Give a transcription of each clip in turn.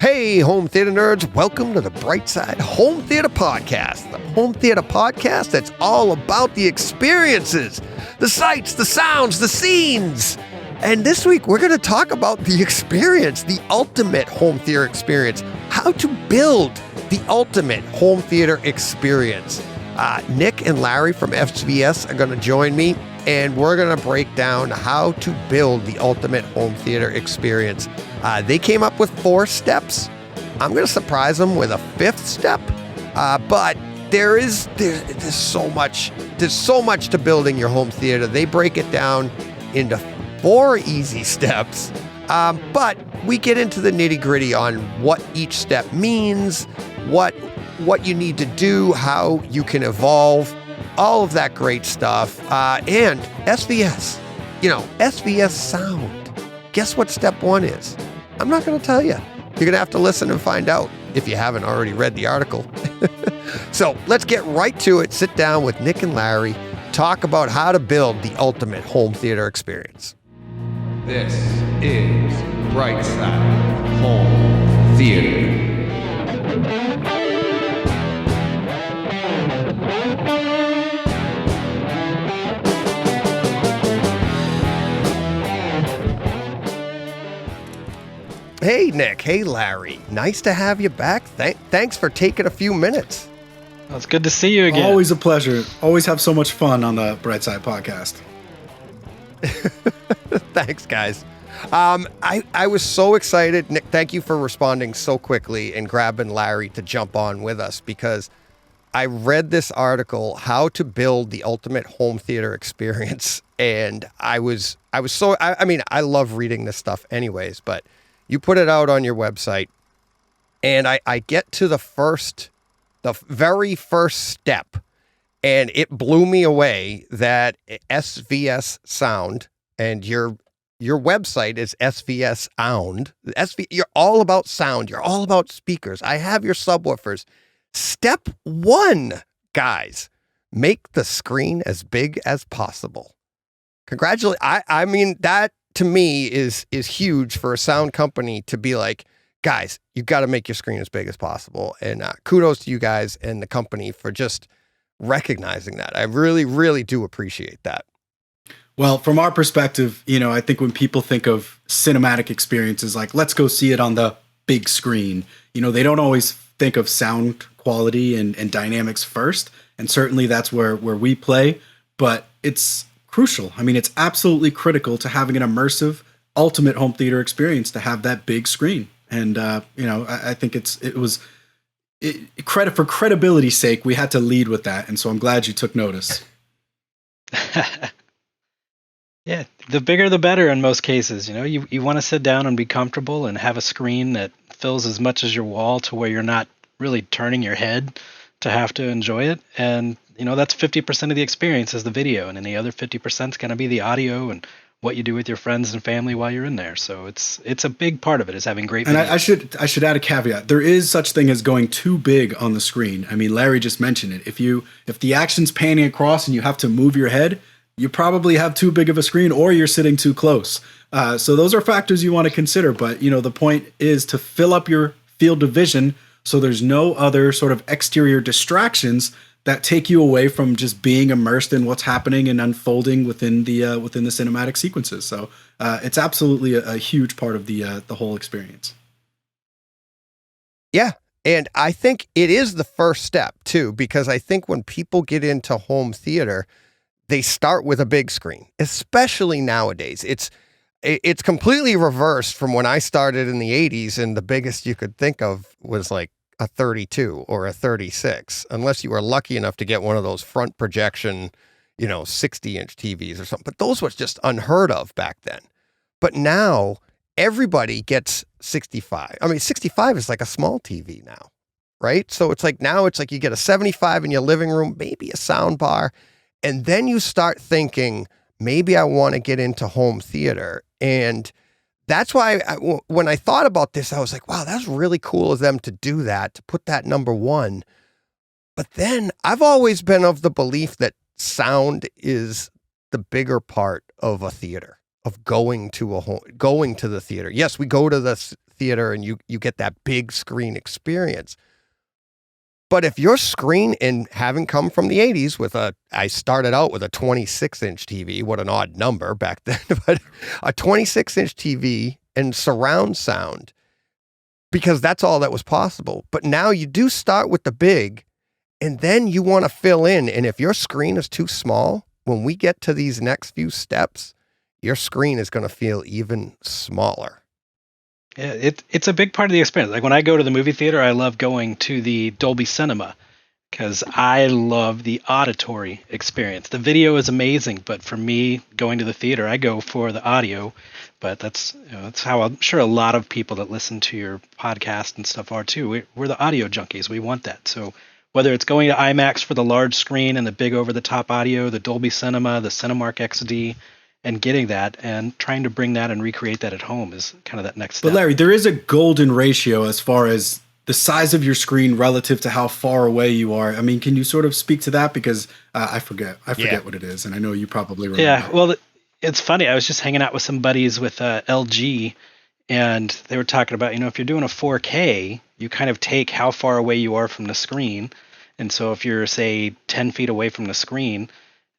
Hey, home theater nerds, welcome to the Brightside Home Theater Podcast. The home theater podcast that's all about the experiences, the sights, the sounds, the scenes. And this week, we're going to talk about the experience, the ultimate home theater experience, how to build the ultimate home theater experience. Nick and Larry from SVS are going to join me, and we're going to break down how to build the ultimate home theater experience. They came up with 4 steps. I'm going to surprise them with a 5th step, but there's so much to building your home theater. They break it down into 4 easy steps, but we get into the nitty-gritty on what each step means, what you need to do, how you can evolve, all of that great stuff. And SVS, SVS Sound. Guess what step 1 is? I'm not going to tell you. You're going to have to listen and find out if you haven't already read the article. So let's get right to it. Sit down with Nick and Larry, talk about how to build the ultimate home theater experience. This is Brightside Home Theater. Hey, Nick. Hey, Larry. Nice to have you back. Thanks for taking a few minutes. Well, it's good to see you again. Always a pleasure. Always have so much fun on the Brightside podcast. Thanks, guys. I was so excited. Nick, thank you for responding so quickly and grabbing Larry to jump on with us, because I read this article, How to Build the Ultimate Home Theater Experience, and I love reading this stuff anyways, but you put it out on your website, and I get to the very first step, and it blew me away that SVS Sound, and your website is SVS Sound. You're all about sound. You're all about speakers. I have your subwoofers. Step 1, guys, make the screen as big as possible. Congratulations. I mean, that to me is huge for a sound company to be like, guys, you got to make your screen as big as possible. And kudos to you guys and the company for just recognizing that. I really, really do appreciate that. Well, from our perspective, I think when people think of cinematic experiences, like let's go see it on the big screen, they don't always think of sound quality and dynamics first. And certainly that's where we play, but it's crucial. I mean, it's absolutely critical to having an immersive, ultimate home theater experience to have that big screen. And, I think credit for credibility's sake, we had to lead with that. And so I'm glad you took notice. Yeah, the bigger the better in most cases. You want to sit down and be comfortable and have a screen that fills as much as your wall to where you're not really turning your head to have to enjoy it. And, that's 50% of the experience is the video. And then the other 50% is going to be the audio and what you do with your friends and family while you're in there. So it's a big part of it is having great video. And I should add a caveat. There is such thing as going too big on the screen. I mean, Larry just mentioned it. If the action's panning across and you have to move your head, you probably have too big of a screen or you're sitting too close. So those are factors you want to consider. But, the point is to fill up your field of vision so there's no other sort of exterior distractions that take you away from just being immersed in what's happening and unfolding within the cinematic sequences. So it's absolutely a huge part of the whole experience. Yeah. And I think it is the first step too, because I think when people get into home theater, they start with a big screen, especially nowadays. It's completely reversed from when I started in the 80s, and the biggest you could think of was like a 32 or a 36, unless you were lucky enough to get one of those front projection, 60-inch TVs or something. But those was just unheard of back then. But now everybody gets 65. I mean, 65 is like a small TV now, right? So it's like you get a 75 in your living room, maybe a sound bar. And then you start thinking, maybe I want to get into home theater. And that's why when I thought about this, I was like, wow, that's really cool of them to do that, to put that number 1. But then I've always been of the belief that sound is the bigger part of a theater, of going to the theater. Yes, we go to the theater and you get that big screen experience. But if your screen, and having come from the 80s I started out with a 26-inch TV, what an odd number back then, but a 26-inch TV and surround sound, because that's all that was possible. But now you do start with the big, and then you want to fill in. And if your screen is too small, when we get to these next few steps, your screen is going to feel even smaller. Yeah, it's a big part of the experience. Like when I go to the movie theater, I love going to the Dolby Cinema because I love the auditory experience. The video is amazing, but for me, going to the theater, I go for the audio. But that's how I'm sure a lot of people that listen to your podcast and stuff are too. We're the audio junkies. We want that. So whether it's going to IMAX for the large screen and the big over-the-top audio, the Dolby Cinema, the Cinemark XD, and getting that and trying to bring that and recreate that at home is kind of that next step. But Larry, there is a golden ratio as far as the size of your screen relative to how far away you are. I mean, can you sort of speak to that? Because I forget what it is, and I know you probably remember. Yeah, well, it's funny. I was just hanging out with some buddies with LG, and they were talking about, if you're doing a 4K, you kind of take how far away you are from the screen. And so if you're, say, 10 feet away from the screen,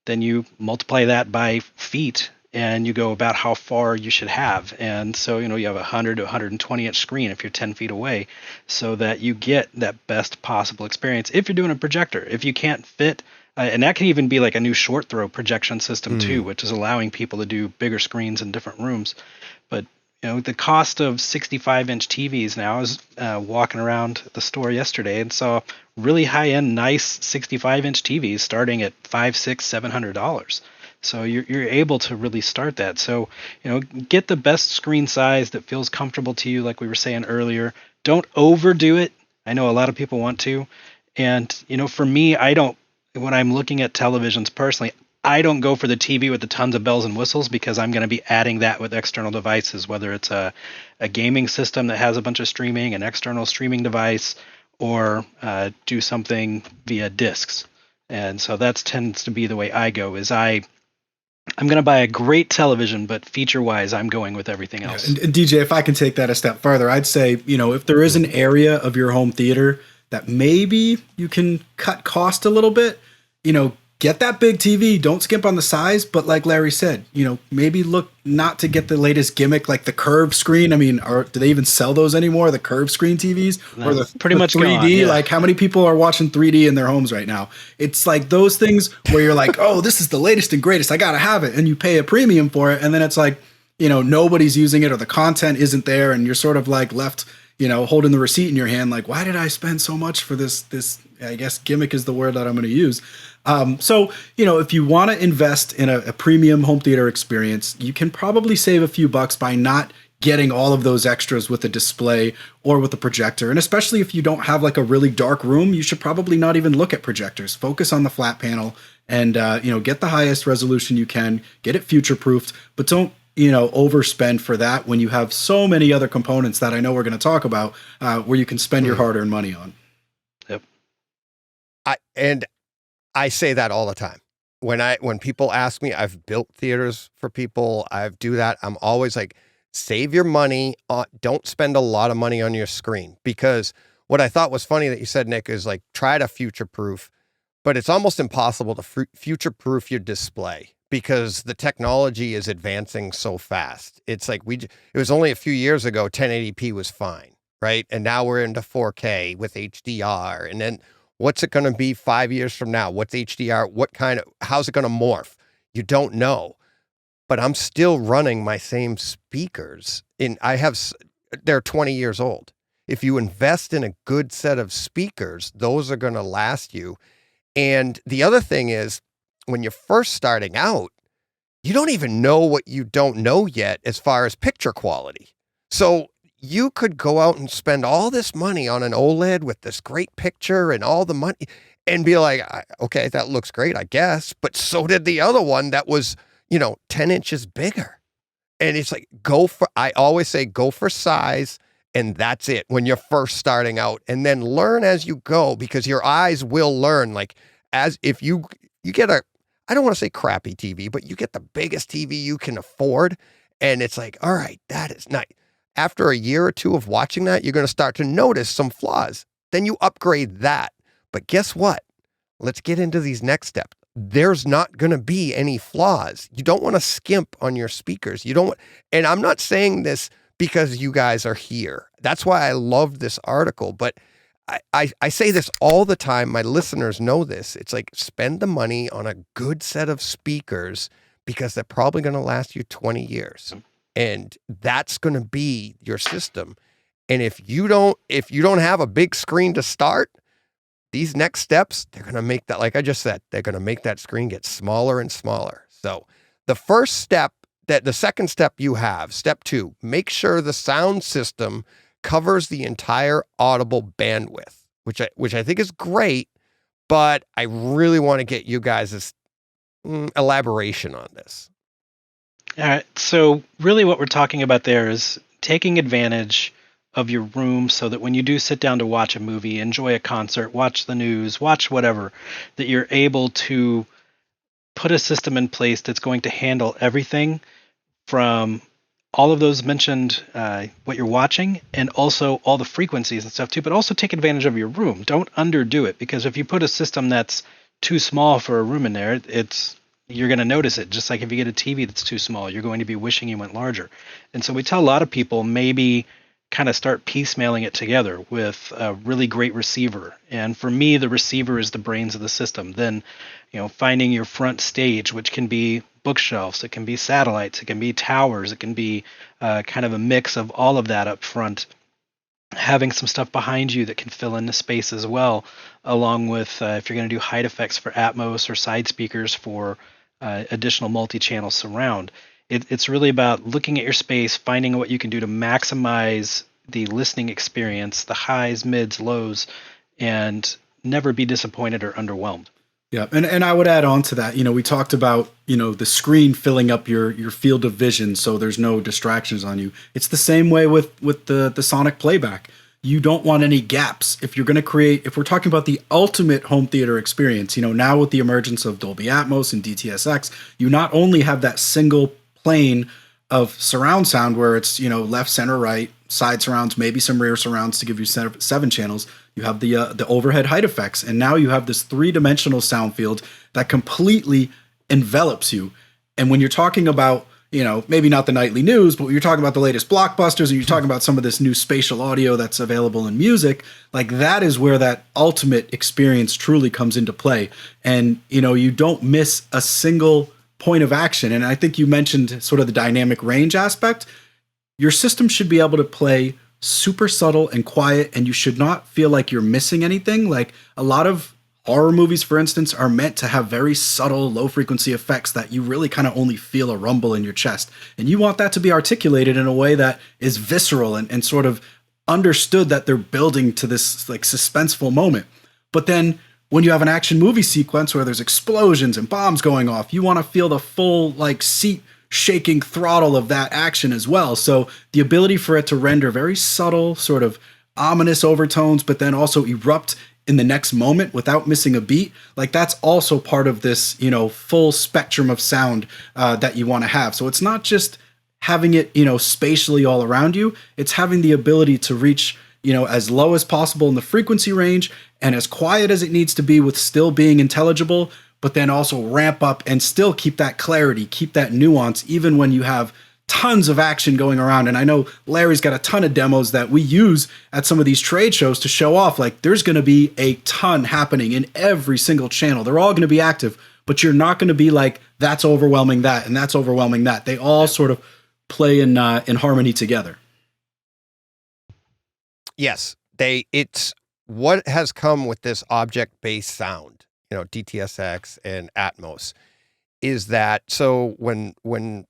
then you multiply that by feet, and you go about how far you should have. And so, you have a 100 to 120 inch screen if you're 10 feet away, so that you get that best possible experience if you're doing a projector. If you can't fit, and that can even be like a new short throw projection system too, which is allowing people to do bigger screens in different rooms. But, the cost of 65-inch TVs now, I was walking around the store yesterday and saw really high-end, nice 65-inch TVs starting at $500, $600, $700. So you're able to really start that. So, get the best screen size that feels comfortable to you, like we were saying earlier. Don't overdo it. I know a lot of people want to. And, for me, when I'm looking at televisions personally, I don't go for the TV with the tons of bells and whistles, because I'm going to be adding that with external devices, whether it's a gaming system that has a bunch of streaming, an external streaming device, or do something via discs. And so that tends to be the way I go, is I'm going to buy a great television, but feature-wise, I'm going with everything else. Yeah, and DJ, if I can take that a step further, I'd say, if there is an area of your home theater that maybe you can cut cost a little bit, get that big TV. Don't skimp on the size, but like Larry said, maybe look not to get the latest gimmick like the curved screen. I mean, do they even sell those anymore? The curved screen TVs or the pretty much 3D? Gone, yeah. Like, how many people are watching 3D in their homes right now? It's like those things where you're like, oh, this is the latest and greatest. I gotta have it, and you pay a premium for it, and then it's like, nobody's using it, or the content isn't there, and you're sort of like left, holding the receipt in your hand, like, why did I spend so much for this? I guess gimmick is the word that I'm going to use. So, if you want to invest in a premium home theater experience, you can probably save a few bucks by not getting all of those extras with a display or with a projector. And especially if you don't have like a really dark room, you should probably not even look at projectors. Focus on the flat panel and, get the highest resolution you can, get it future-proofed, but don't, overspend for that when you have so many other components that I know we're going to talk about where you can spend your hard-earned money on. Yep. I say that all the time. When people ask me, I've built theaters for people, I've do that. I'm always like, save your money. Don't spend a lot of money on your screen, because what I thought was funny that you said, Nick, is like, try to future-proof, but it's almost impossible to future-proof your display because the technology is advancing so fast. It's like it was only a few years ago, 1080p was fine, right? And now we're into 4K with HDR. And then what's it going to be 5 years from now? What's HDR? How's it going to morph? You don't know. But I'm still running my same speakers. They're 20 years old. If you invest in a good set of speakers, those are going to last you. And the other thing is, when you're first starting out, you don't even know what you don't know yet as far as picture quality. So you could go out and spend all this money on an OLED with this great picture and all the money and be like, okay, that looks great, I guess. But so did the other one that was, 10 inches bigger. And it's like, I always say, go for size. And that's it when you're first starting out, and then learn as you go, because your eyes will learn. Like, as if you get I don't want to say crappy TV, but you get the biggest TV you can afford. And it's like, all right, that is nice. after a year or two of watching that, you're going to start to notice some flaws. Then you upgrade that. But guess what? Let's get into these next steps. There's not going to be any flaws. You don't want to skimp on your speakers. You don't, and I'm not saying this because you guys are here. That's why I love this article. But I say this all the time. My listeners know this. It's like, spend the money on a good set of speakers because they're probably going to last you 20 years. And that's going to be your system. And if you don't have a big screen to start, these next steps, they're going to make that, like I just said, they're going to make that screen get smaller and smaller. So the second step you have, step 2, make sure the sound system covers the entire Audible bandwidth, which I think is great, but I really want to get you guys' elaboration on this. All right. So really what we're talking about there is taking advantage of your room so that when you do sit down to watch a movie, enjoy a concert, watch the news, watch whatever, that you're able to put a system in place that's going to handle everything from all of those mentioned, what you're watching, and also all the frequencies and stuff too, but also take advantage of your room. Don't underdo it, because if you put a system that's too small for a room in there, you're going to notice it. Just like if you get a TV that's too small, you're going to be wishing you went larger. And so we tell a lot of people maybe kind of start piecemealing it together with a really great receiver. And for me, the receiver is the brains of the system. Then, finding your front stage, which can be bookshelves, it can be satellites, it can be towers, it can be kind of a mix of all of that up front. Having some stuff behind you that can fill in the space as well, along with if you're going to do height effects for Atmos or side speakers for additional multi-channel surround. It's really about looking at your space, finding what you can do to maximize the listening experience, the highs, mids, lows, and never be disappointed or underwhelmed. Yeah, and I would add on to that. We talked about the screen filling up your field of vision, so there's no distractions on you. It's the same way with the sonic playback. You don't want any gaps. If we're talking about the ultimate home theater experience, now with the emergence of Dolby Atmos and DTSX, you not only have that single plane of surround sound where it's left, center, right, side surrounds, maybe some rear surrounds to give you 7 channels. You have the overhead height effects, and now you have this 3-dimensional sound field that completely envelops you. And when you're talking about maybe not the nightly news, but when you're talking about the latest blockbusters and you're talking about some of this new spatial audio that's available in music, like that is where that ultimate experience truly comes into play. And you don't miss a single point of action. And I think you mentioned sort of the dynamic range aspect. Your system should be able to play super subtle and quiet, and you should not feel like you're missing anything. Like a lot of horror movies, for instance, are meant to have very subtle, low frequency effects that you really kind of only feel a rumble in your chest. And you want that to be articulated in a way that is visceral and sort of understood that they're building to this like suspenseful moment. But then when you have an action movie sequence where there's explosions and bombs going off, you want to feel the full like seat shaking throttle of that action as well. So the ability for it to render very subtle, sort of ominous overtones, but then also erupt in the next moment without missing a beat, like that's also part of this, full spectrum of sound that you want to have. So it's not just having it, spatially all around you. It's having the ability to reach, as low as possible in the frequency range and as quiet as it needs to be with still being intelligible, but then also ramp up and still keep that clarity, keep that nuance, even when you have tons of action going around. And I know Larry's got a ton of demos that we use at some of these trade shows to show off, like there's going to be a ton happening in every single channel. They're all going to be active, but you're not going to be like, that's overwhelming that, and that's overwhelming that. They all sort of play in harmony together. Yes, it's what has come with this object-based sound, DTSX and Atmos, is that so when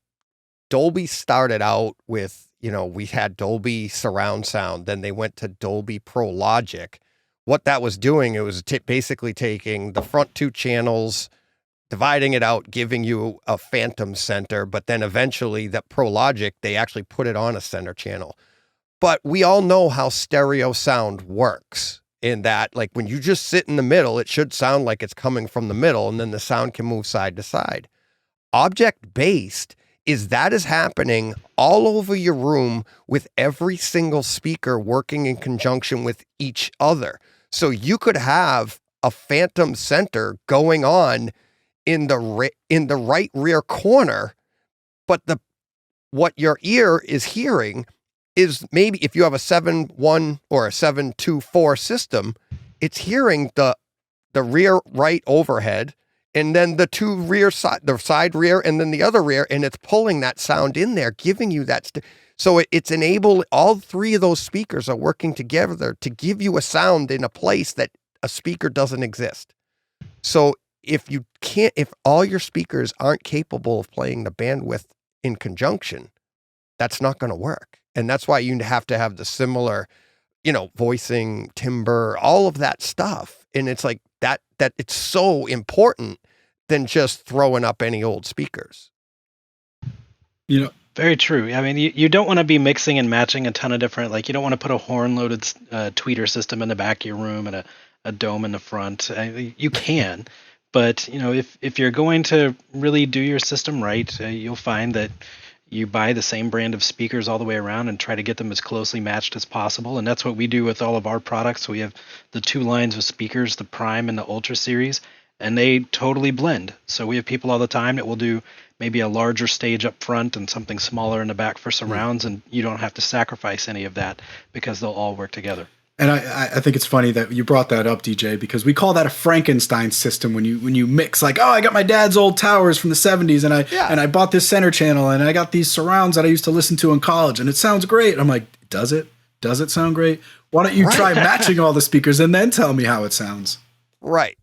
Dolby started out with, we had Dolby surround sound, then they went to Dolby Pro Logic. What that was doing, it was basically taking the front 2 channels, dividing it out, giving you a phantom center, but then eventually that Pro Logic, they actually put it on a center channel. But we all know how stereo sound works in that, like when you just sit in the middle, it should sound like it's coming from the middle, and then the sound can move side to side. Object-based is that is happening all over your room with every single speaker working in conjunction with each other. So you could have a phantom center going on in the right rear corner, but what your ear is hearing is maybe if you have a 7-1 or a 7-2-4 system, it's hearing the rear right overhead, and then the two rear side, the side rear, and then the other rear, and it's pulling that sound in there, giving you that. So it's enabled, all three of those speakers are working together to give you a sound in a place that a speaker doesn't exist. So if all your speakers aren't capable of playing the bandwidth in conjunction, that's not going to work. And that's why you have to have the similar, voicing, timbre, all of that stuff. And it's like that it's so important than just throwing up any old speakers. Very true. I mean, you don't want to be mixing and matching a ton of different, like you don't want to put a horn-loaded tweeter system in the back of your room and a dome in the front. You can, but if you're going to really do your system right, you'll find that you buy the same brand of speakers all the way around and try to get them as closely matched as possible. And that's what we do with all of our products. We have the two lines of speakers, the Prime and the Ultra series, and they totally blend. So we have people all the time that will do maybe a larger stage up front and something smaller in the back for surrounds, and you don't have to sacrifice any of that because they'll all work together. And I think it's funny that you brought that up, DJ, because we call that a Frankenstein system when you mix, like, oh, I got my dad's old towers from the 70s and I bought this center channel and I got these surrounds that I used to listen to in college and it sounds great. I'm like, does it? Does it sound great? Why don't you try matching all the speakers and then tell me how it sounds? Right.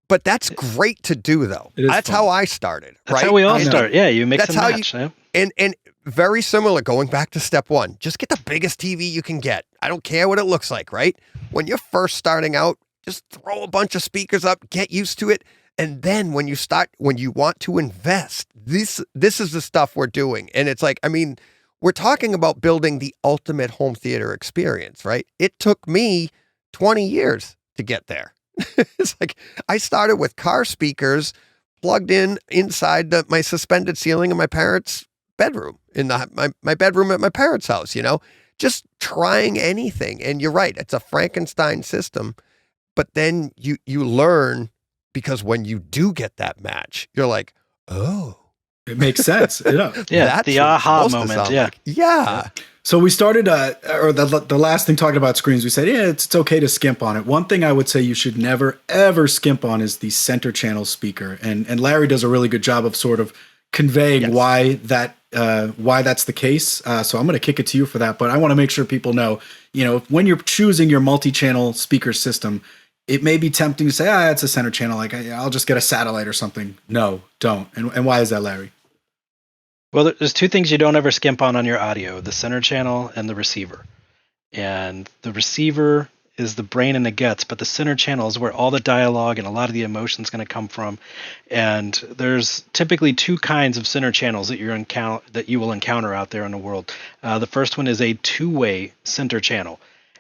But that's great to do, though. That's how I started. That's how we all start. Yeah, you mix and match. And very similar, going back to step one, just get the biggest TV you can get. I don't care what it looks like, right? When you're first starting out, just throw a bunch of speakers up, get used to it. And then when you want to invest, this is the stuff we're doing. And it's like, we're talking about building the ultimate home theater experience, right? It took me 20 years to get there. It's like I started with car speakers plugged inside my suspended ceiling in my parents' bedroom, in my bedroom at my parents' house, just trying anything. And you're right, it's a Frankenstein system, but then you learn, because when you do get that match, you're like, oh, it makes sense. Yeah, the aha moment. Yeah. So we started, or the last thing talking about screens, we said, it's okay to skimp on it. One thing I would say you should never, ever skimp on is the center channel speaker. And Larry does a really good job of sort of conveying why that's the case. So I'm going to kick it to you for that. But I want to make sure people know, when you're choosing your multi-channel speaker system, it may be tempting to say, it's a center channel. Like, I'll just get a satellite or something. No, don't. And why is that, Larry? Well, there's two things you don't ever skimp on your audio: the center channel and the receiver. And the receiver is the brain and the guts, but the center channel is where all the dialogue and a lot of the emotion is going to come from. And there's typically two kinds of center channels that you will encounter out there in the world. The first one is a two-way center channel,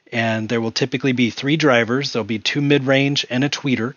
and there will typically be three drivers. There'll be two mid-range and a tweeter,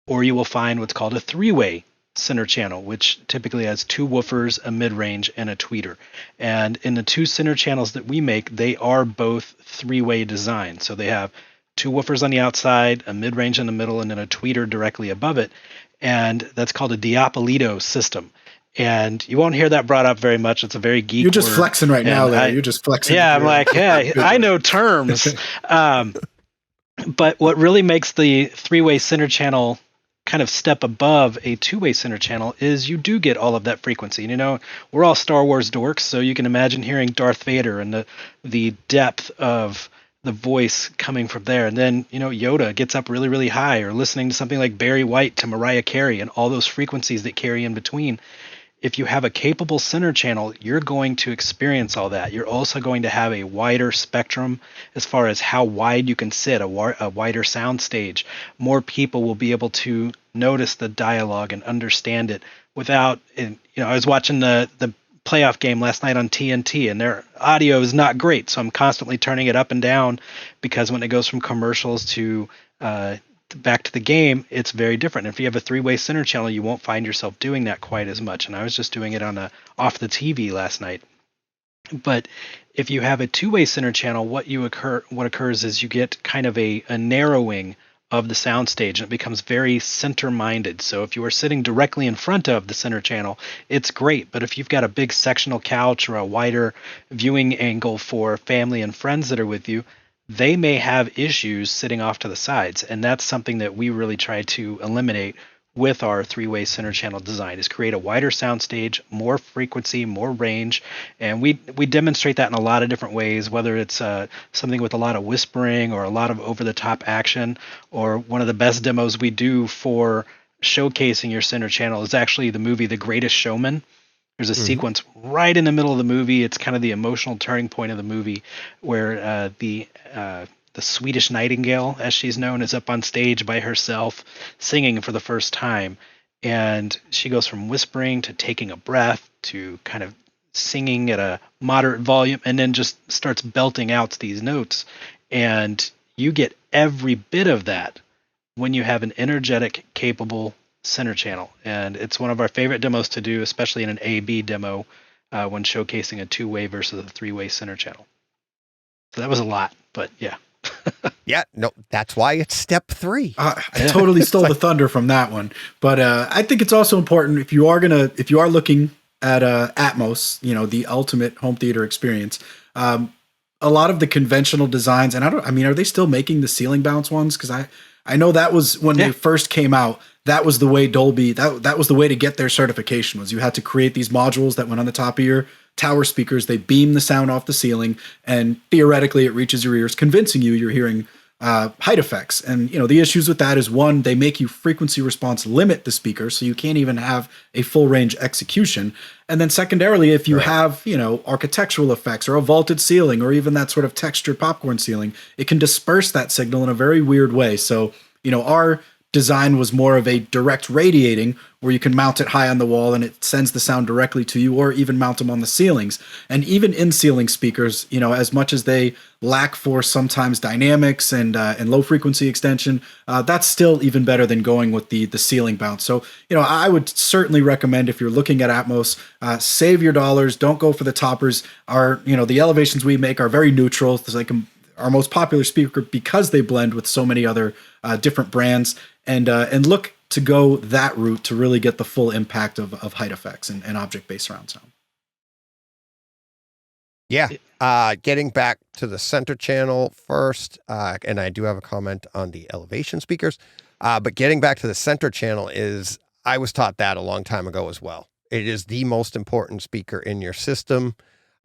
or you will find what's called a three-way center channel, which typically has two woofers, a mid-range, and a tweeter. And in the two center channels that we make, they are both three-way design. So they have two woofers on the outside, a mid-range in the middle, and then a tweeter directly above it. And that's called a Diapolito system. And you won't hear that brought up very much. It's a very geek You're just word. Flexing right now, Larry. You're just flexing. Yeah, I'm like, hey, I know terms. But what really makes the three-way center channel kind of step above a two-way center channel is you do get all of that frequency. We're all Star Wars dorks, so you can imagine hearing Darth Vader and the depth of the voice coming from there. And then, Yoda gets up really, really high, or listening to something like Barry White to Mariah Carey and all those frequencies that carry in between. If you have a capable center channel, you're going to experience all that. You're also going to have a wider spectrum as far as how wide you can sit, a wider sound stage. More people will be able to notice the dialogue and understand it without, I was watching the playoff game last night on TNT, and their audio is not great. So I'm constantly turning it up and down, because when it goes from commercials to back to the game, it's very different. If you have a three-way center channel, you won't find yourself doing that quite as much. And I was just doing it on off the TV last night. But if you have a two-way center channel, what occurs is you get kind of a narrowing of the soundstage, and it becomes very center-minded. So if you are sitting directly in front of the center channel, it's great. But if you've got a big sectional couch or a wider viewing angle for family and friends that are with you, they may have issues sitting off to the sides. And that's something that we really try to eliminate with our three-way center channel design, is create a wider soundstage, more frequency, more range. And we demonstrate that in a lot of different ways, whether it's something with a lot of whispering or a lot of over-the-top action, or one of the best demos we do for showcasing your center channel is actually the movie The Greatest Showman. There's a sequence right in the middle of the movie. It's kind of the emotional turning point of the movie, where the Swedish Nightingale, as she's known, is up on stage by herself singing for the first time. And she goes from whispering to taking a breath to kind of singing at a moderate volume, and then just starts belting out these notes. And you get every bit of that when you have an energetic, capable center channel. And it's one of our favorite demos to do, especially in an A/B demo when showcasing a two-way versus a three-way center channel. So that was a lot, but yeah. Yeah, no, that's why it's step 3. I totally stole the thunder from that one, but I think it's also important if you are looking at Atmos, the ultimate home theater experience. A lot of the conventional designs, and are they still making the ceiling bounce ones? Because I know that was when they first came out. That was the way Dolby. That was the way to get their certification. Was you had to create these modules that went on the top of your tower speakers. They beam the sound off the ceiling, and theoretically it reaches your ears, convincing you're hearing height effects. And the issues with that is, one, they make you frequency response limit the speaker, so you can't even have a full range execution. And then secondarily, if you have architectural effects or a vaulted ceiling or even that sort of textured popcorn ceiling, it can disperse that signal in a very weird way. So our design was more of a direct radiating, where you can mount it high on the wall and it sends the sound directly to you, or even mount them on the ceilings. And even in ceiling speakers, as much as they lack for sometimes dynamics and low frequency extension, that's still even better than going with the ceiling bounce. So I would certainly recommend, if you're looking at Atmos, save your dollars, don't go for the toppers. The elevations we make are very neutral. It's like our most popular speaker because they blend with so many other different brands, and look to go that route to really get the full impact of height effects and object-based surround sound. Yeah. Getting back to the center channel first, and I do have a comment on the elevation speakers, but getting back to the center channel I was taught that a long time ago as well. It is the most important speaker in your system.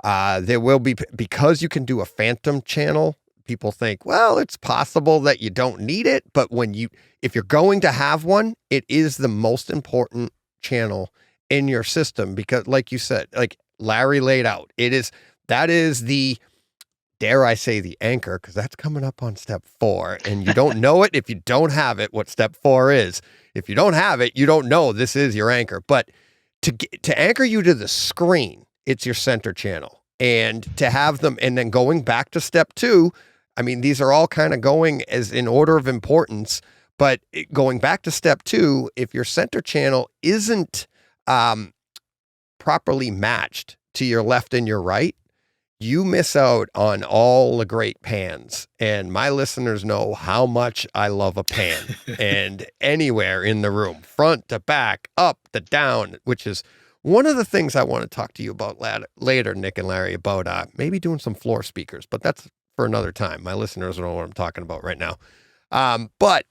There will be, because you can do a phantom channel, people think, well, it's possible that you don't need it, but if you're going to have one, it is the most important channel in your system, because like you said, like Larry laid out, that is the, dare I say, the anchor, because that's coming up on step 4, and you don't know it if you don't have it, what step 4 is. If you don't have it, you don't know this is your anchor. But to anchor you to the screen, it's your center channel. And to have them, and then going back to step 2, these are all kind of going as in order of importance, but going back to step 2, if your center channel isn't properly matched to your left and your right, you miss out on all the great pans. And my listeners know how much I love a pan. And anywhere in the room, front to back, up to down, which is one of the things I want to talk to you about later, Nick and Larry, about maybe doing some floor speakers, but that's for another time. My listeners know what I'm talking about right now. But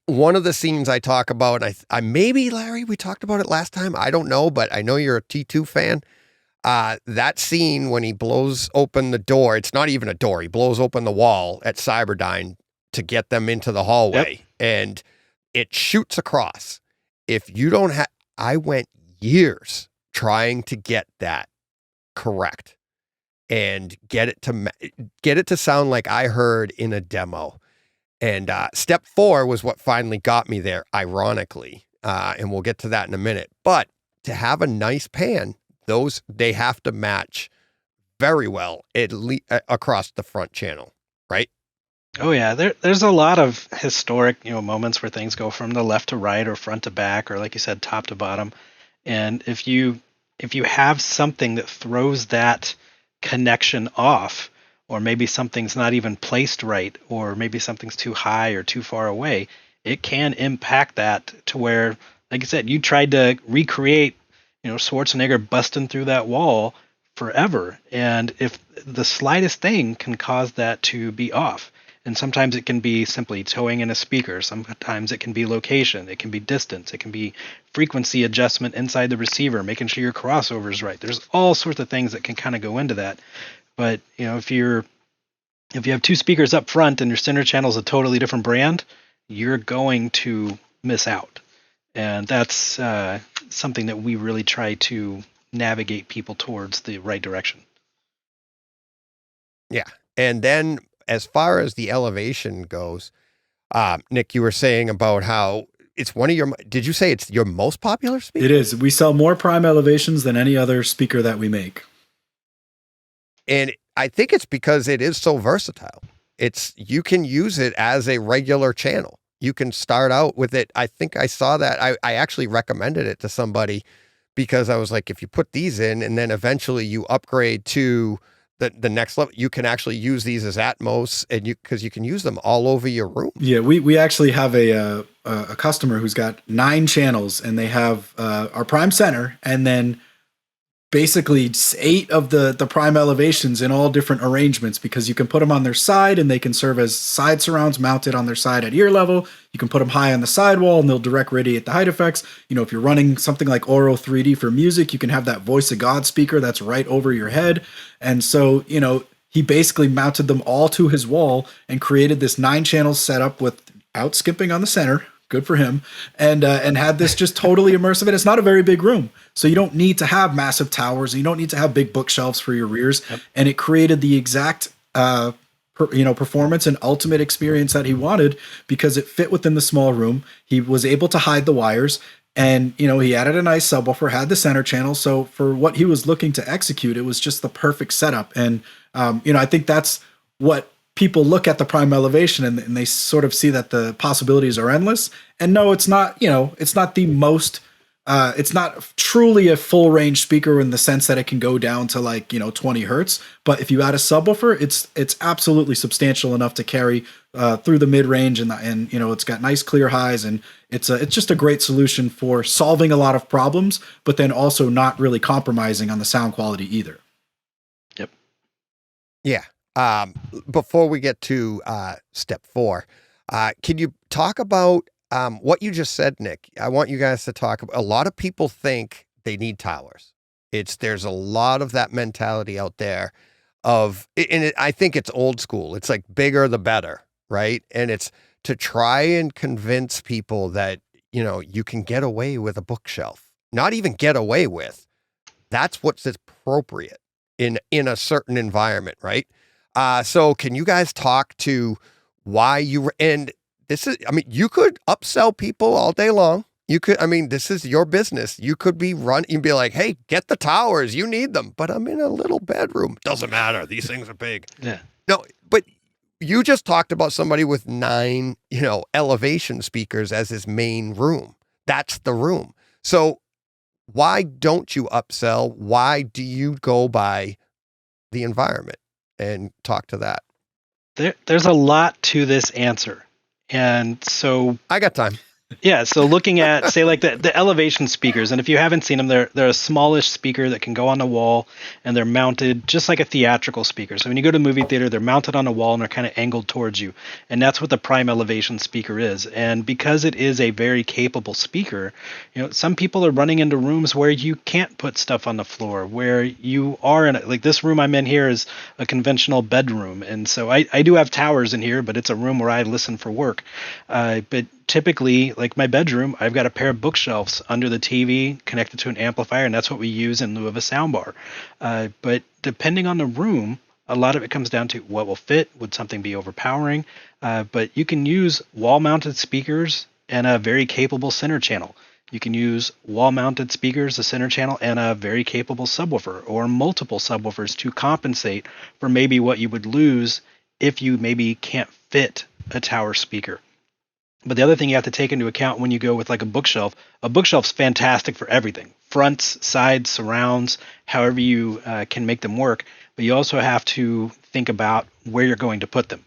one of the scenes I talk about, and I maybe, Larry, we talked about it last time. I don't know, but I know you're a T2 fan. That scene when he blows open the door, it's not even a door. He blows open the wall at Cyberdyne to get them into the hallway, and it shoots across. If you don't have, I went years trying to get that correct and get it to sound like I heard in a demo. And step 4 was what finally got me there, ironically. And we'll get to that in a minute. But to have a nice pan, they have to match very well across the front channel, right? Oh yeah, there's a lot of historic, moments where things go from the left to right or front to back or like you said top to bottom. And if you have something that throws that connection off, or maybe something's not even placed right, or maybe something's too high or too far away, it can impact that to where, like I said, you tried to recreate, Schwarzenegger busting through that wall forever. And if the slightest thing can cause that to be off, and sometimes it can be simply towing in a speaker. Sometimes it can be location. It can be distance. It can be frequency adjustment inside the receiver, making sure your crossover is right. There's all sorts of things that can kind of go into that. But if you have two speakers up front and your center channel is a totally different brand, you're going to miss out. And that's something that we really try to navigate people towards the right direction. Yeah. And then as far as the elevation goes, Nick, you were saying about how it's did you say it's your most popular speaker? It is. We sell more prime elevations than any other speaker that we make. And I think it's because it is so versatile. You can use it as a regular channel. You can start out with it. I think I saw that. I actually recommended it to somebody because I was like, if you put these in and then eventually you upgrade to the next level, you can actually use these as Atmos, and because you can use them all over your room. Yeah, we actually have a customer who's got 9 channels, and they have our prime center, and then basically 8 of the prime elevations in all different arrangements, because you can put them on their side and they can serve as side surrounds mounted on their side at ear level. You can put them high on the sidewall and they'll direct radiate the height effects. If you're running something like Oro 3D for music, you can have that voice of God speaker that's right over your head. And so, he basically mounted them all to his wall and created this 9 channel setup without skimping on the center. Good for him. And had this just totally immersive. And it's not a very big room, so you don't need to have massive towers. You don't need to have big bookshelves for your rears. Yep. And it created the exact performance and ultimate experience that he wanted, because it fit within the small room. He was able to hide the wires, and he added a nice subwoofer, had the center channel. So for what he was looking to execute, it was just the perfect setup. And I think that's what people look at the prime elevation and they sort of see that the possibilities are endless. And no, it's not, it's not the most, it's not truly a full range speaker in the sense that it can go down to 20 Hertz. But if you add a subwoofer, it's absolutely substantial enough to carry through the mid range, and it's got nice clear highs, and it's just a great solution for solving a lot of problems, but then also not really compromising on the sound quality either. Yep. Yeah. Before we get to step 4, can you talk about what you just said, Nick? I want you guys to talk about, a lot of people think they need towers. There's a lot of that mentality out there I think it's old school. It's like bigger the better, right? And it's to try and convince people that, you can get away with a bookshelf. Not even get away with. That's what's appropriate in a certain environment, right? So can you guys talk to why you could upsell people all day long. This is your business. You could be you'd be like, hey, get the towers. You need them. But I'm in a little bedroom. Doesn't matter. These things are big. Yeah. No, but you just talked about somebody with 9, elevation speakers as his main room. That's the room. So why don't you upsell? Why do you go by the environment? And talk to that. There's a lot to this answer. And so I got time. Yeah, so looking at, say, like the elevation speakers, and if you haven't seen them, they're a smallish speaker that can go on the wall, and they're mounted just like a theatrical speaker. So when you go to a movie theater, they're mounted on a wall, and they're kind of angled towards you. And that's what the prime elevation speaker is. And because it is a very capable speaker, some people are running into rooms where you can't put stuff on the floor, where you are like this room I'm in here is a conventional bedroom. And so I do have towers in here, but it's a room where I listen for work. But typically, like my bedroom, I've got a pair of bookshelves under the TV connected to an amplifier, and that's what we use in lieu of a soundbar. But depending on the room, a lot of it comes down to what will fit. Would something be overpowering? But you can use wall-mounted speakers and a very capable center channel. You can use wall-mounted speakers, a center channel, and a very capable subwoofer, or multiple subwoofers to compensate for maybe what you would lose if you maybe can't fit a tower speaker. But the other thing you have to take into account when you go with like a bookshelf's fantastic for everything. Fronts, sides, surrounds, however you can make them work. But you also have to think about where you're going to put them.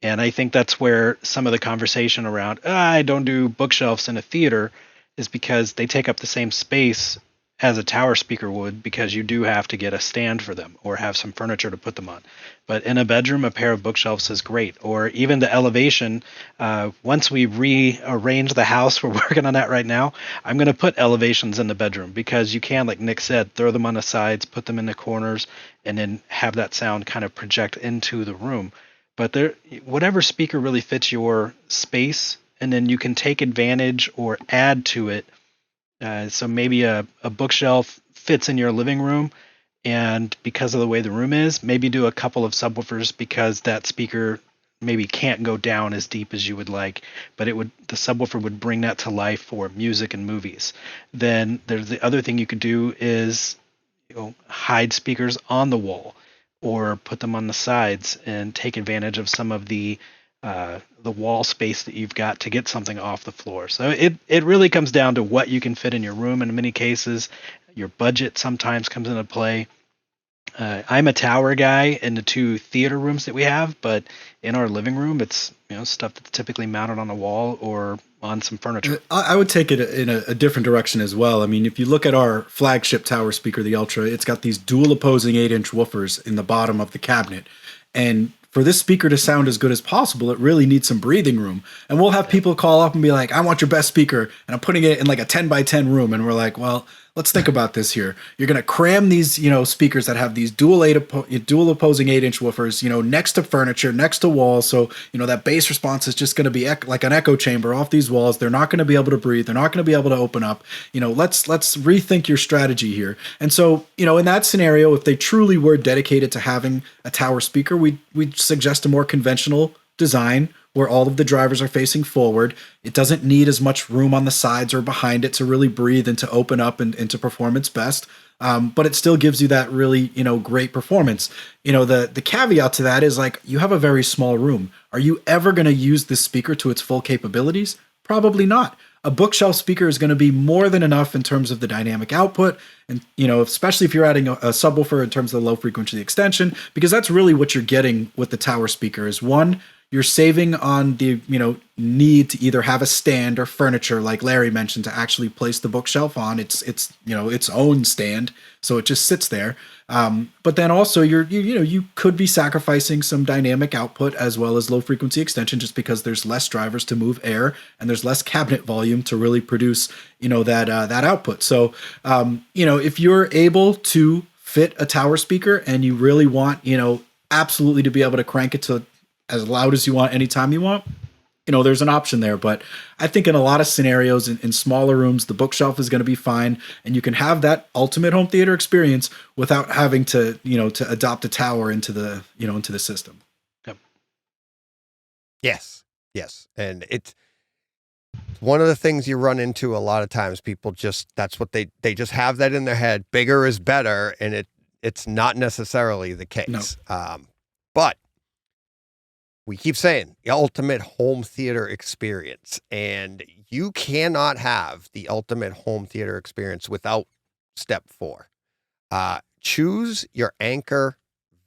And I think that's where some of the conversation around, I don't do bookshelves in a theater, is because they take up the same space as a tower speaker would, because you do have to get a stand for them or have some furniture to put them on. But in a bedroom, a pair of bookshelves is great. Or even the elevation. Once we rearrange the house, we're working on that right now, I'm going to put elevations in the bedroom, because you can, like Nick said, throw them on the sides, put them in the corners, and then have that sound kind of project into the room. But whatever speaker really fits your space, and then you can take advantage or add to it. So maybe a bookshelf fits in your living room, and because of the way the room is, maybe do a couple of subwoofers, because that speaker maybe can't go down as deep as you would like, but the subwoofer would bring that to life for music and movies. Then there's the other thing you could do is, hide speakers on the wall, or put them on the sides and take advantage of some of the wall space that you've got to get something off the floor. So it really comes down to what you can fit in your room. In many cases, your budget sometimes comes into play. I'm a tower guy in the 2 theater rooms that we have, but in our living room, it's stuff that's typically mounted on a wall or on some furniture. I would take it in a different direction as well. I mean, if you look at our flagship tower speaker, the Ultra, it's got these dual opposing 8-inch woofers in the bottom of the cabinet. And for this speaker to sound as good as possible, it really needs some breathing room. And we'll have people call up and be like, I want your best speaker. And I'm putting it in like a 10 by 10 room. And we're like, well, let's think about this here. You're going to cram these, speakers that have these dual opposing 8-inch woofers, next to furniture, next to walls. So, that bass response is just going to be like an echo chamber off these walls. They're not going to be able to breathe. They're not going to be able to open up. Let's rethink your strategy here. And so, in that scenario, if they truly were dedicated to having a tower speaker, we'd suggest a more conventional design where all of the drivers are facing forward. It doesn't need as much room on the sides or behind it to really breathe and to open up and to perform its best. But it still gives you that really, great performance. The caveat to that is, like, you have a very small room. Are you ever going to use this speaker to its full capabilities? Probably not. A bookshelf speaker is going to be more than enough in terms of the dynamic output, and especially if you're adding a subwoofer in terms of the low frequency extension, because that's really what you're getting with the tower speaker. Is one, you're saving on the need to either have a stand or furniture, like Larry mentioned, to actually place the bookshelf on its own stand, so it just sits there. But then also you could be sacrificing some dynamic output as well as low frequency extension, just because there's less drivers to move air and there's less cabinet volume to really produce that output. So if you're able to fit a tower speaker and you really want absolutely to be able to crank it to as loud as you want anytime you want, there's an option there. But I think in a lot of scenarios, in smaller rooms, the bookshelf is going to be fine, and you can have that ultimate home theater experience without having to to adopt a tower into the into the system. Yep. Yes, and it's one of the things you run into a lot of times. People that's what they just have that in their head. Bigger is better, and it's not necessarily the case. No. But we keep saying the ultimate home theater experience, and you cannot have the ultimate home theater experience without step 4. Choose your anchor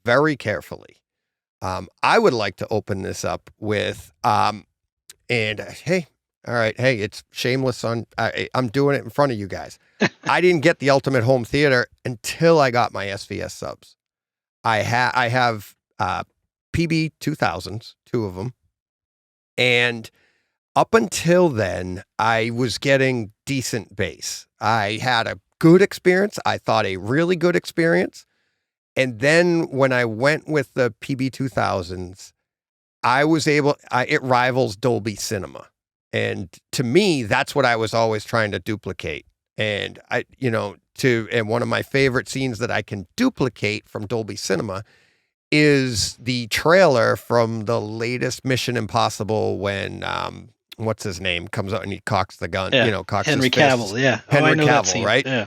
very carefully. I would like to open this up with, and hey, all right, hey, it's shameless I'm doing it in front of you guys. I didn't get the ultimate home theater until I got my SVS subs. I have PB 2000s, 2 of them. And up until then, I was getting decent bass. I had a good experience. I thought a really good experience. And then when I went with the PB 2000s, it rivals Dolby Cinema. And to me, that's what I was always trying to duplicate. And and one of my favorite scenes that I can duplicate from Dolby Cinema is the trailer from the latest Mission Impossible when what's his name comes out and he cocks the gun, cocks Henry his fist. Cavill, yeah. Henry I know that Cavill, scene. right? Yeah.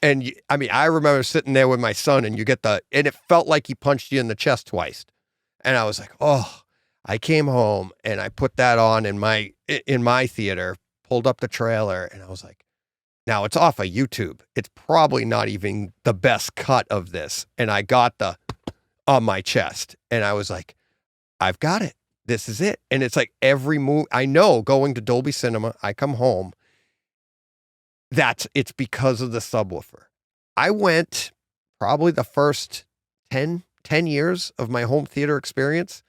And I remember sitting there with my son, and and it felt like he punched you in the chest twice. And I was like, oh, I came home and I put that on in my theater, pulled up the trailer, and I was like, now it's off of YouTube. It's probably not even the best cut of this. And I got the on my chest and I was like, I've got it. This is it. And it's like every move I know going to Dolby Cinema, I come home. It's because of the subwoofer. I went probably the first 10 years of my home theater experience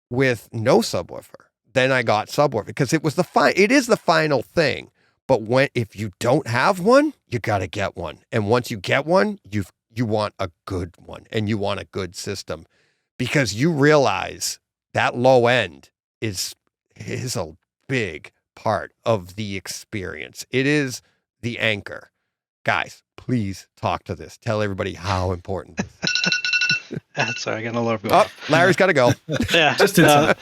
with no subwoofer. Then I got subwoofer because it is the final thing. But if you don't have one, you got to get one. And once you get one, you want a good one and you want a good system because you realize that low end is a big part of the experience. It is the anchor. Guys, please talk to this. Tell everybody how important this is. Sorry, I got an alarm going. Oh, Larry's got to go. Yeah, Just in time.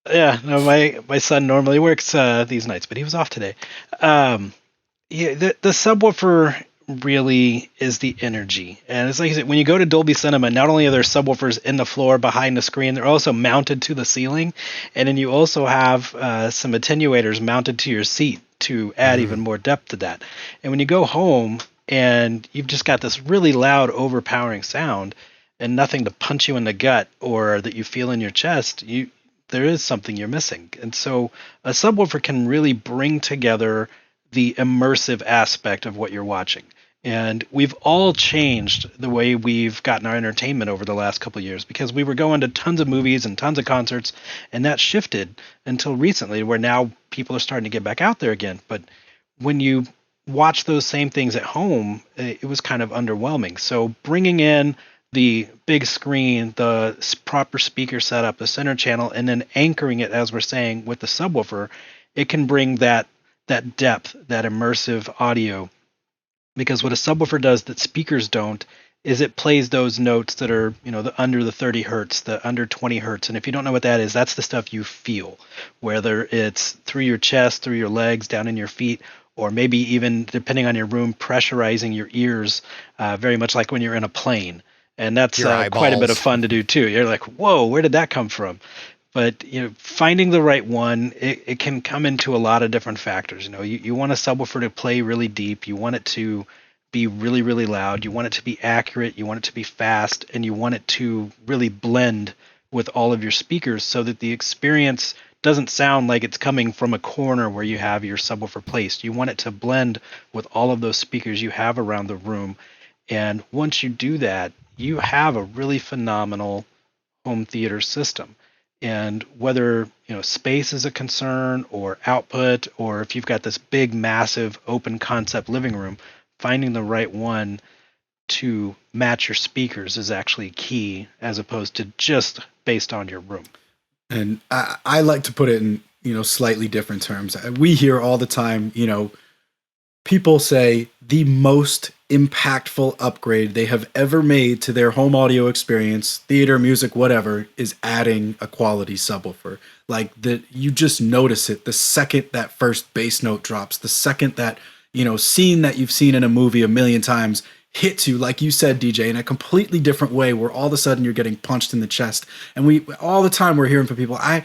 Yeah, no, my son normally works these nights, but he was off today. Yeah, the subwoofer really is the energy, and it's like I said, when you go to Dolby Cinema, not only are there subwoofers in the floor behind the screen, they're also mounted to the ceiling, and then you also have some attenuators mounted to your seat to add even more depth to that. And when you go home and you've just got this really loud, overpowering sound, and nothing to punch you in the gut or that you feel in your chest, there is something you're missing. And so a subwoofer can really bring together the immersive aspect of what you're watching. And we've all changed the way we've gotten our entertainment over the last couple of years because we were going to tons of movies and tons of concerts, and that shifted until recently where now people are starting to get back out there again. But when you watch those same things at home, it was kind of underwhelming. So bringing in the big screen, the proper speaker setup, the center channel, and then anchoring it, as we're saying, with the subwoofer, it can bring that depth, that immersive audio. Because what a subwoofer does that speakers don't is it plays those notes that are, under the 30 hertz, the under 20 hertz. And if you don't know what that is, that's the stuff you feel, whether it's through your chest, through your legs, down in your feet, or maybe even, depending on your room, pressurizing your ears, very much like when you're in a plane. And that's quite a bit of fun to do too. You're like, whoa, where did that come from? But finding the right one, it can come into a lot of different factors. You want a subwoofer to play really deep. You want it to be really, really loud. You want it to be accurate. You want it to be fast, and you want it to really blend with all of your speakers so that the experience doesn't sound like it's coming from a corner where you have your subwoofer placed. You want it to blend with all of those speakers you have around the room. And once you do that, you have a really phenomenal home theater system. And whether space is a concern or output, or if you've got this big, massive, open concept living room, finding the right one to match your speakers is actually key, as opposed to just based on your room. And I like to put it in slightly different terms. We hear all the time, people say the most impactful upgrade they have ever made to their home audio experience, theater, music, whatever, is adding a quality subwoofer. Like that, you just notice it the second that first bass note drops, the second that, scene that you've seen in a movie a million times hits you, like you said, DJ, in a completely different way, where all of a sudden you're getting punched in the chest. And all the time we're hearing from people, I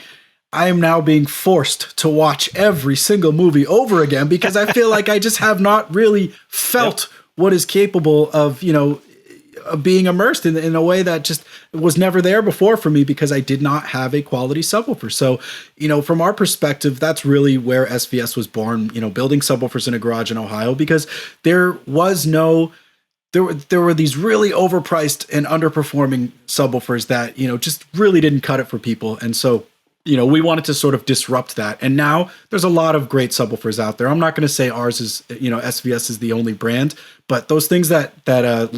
am now being forced to watch every single movie over again because I feel like I just have not really felt what is capable of, of being immersed in a way that just was never there before for me because I did not have a quality subwoofer. So, from our perspective, that's really where SVS was born, building subwoofers in a garage in Ohio, because there were these really overpriced and underperforming subwoofers that, just really didn't cut it for people. And so, we wanted to sort of disrupt that. And now there's a lot of great subwoofers out there. I'm not going to say ours is, SVS is the only brand, but those things that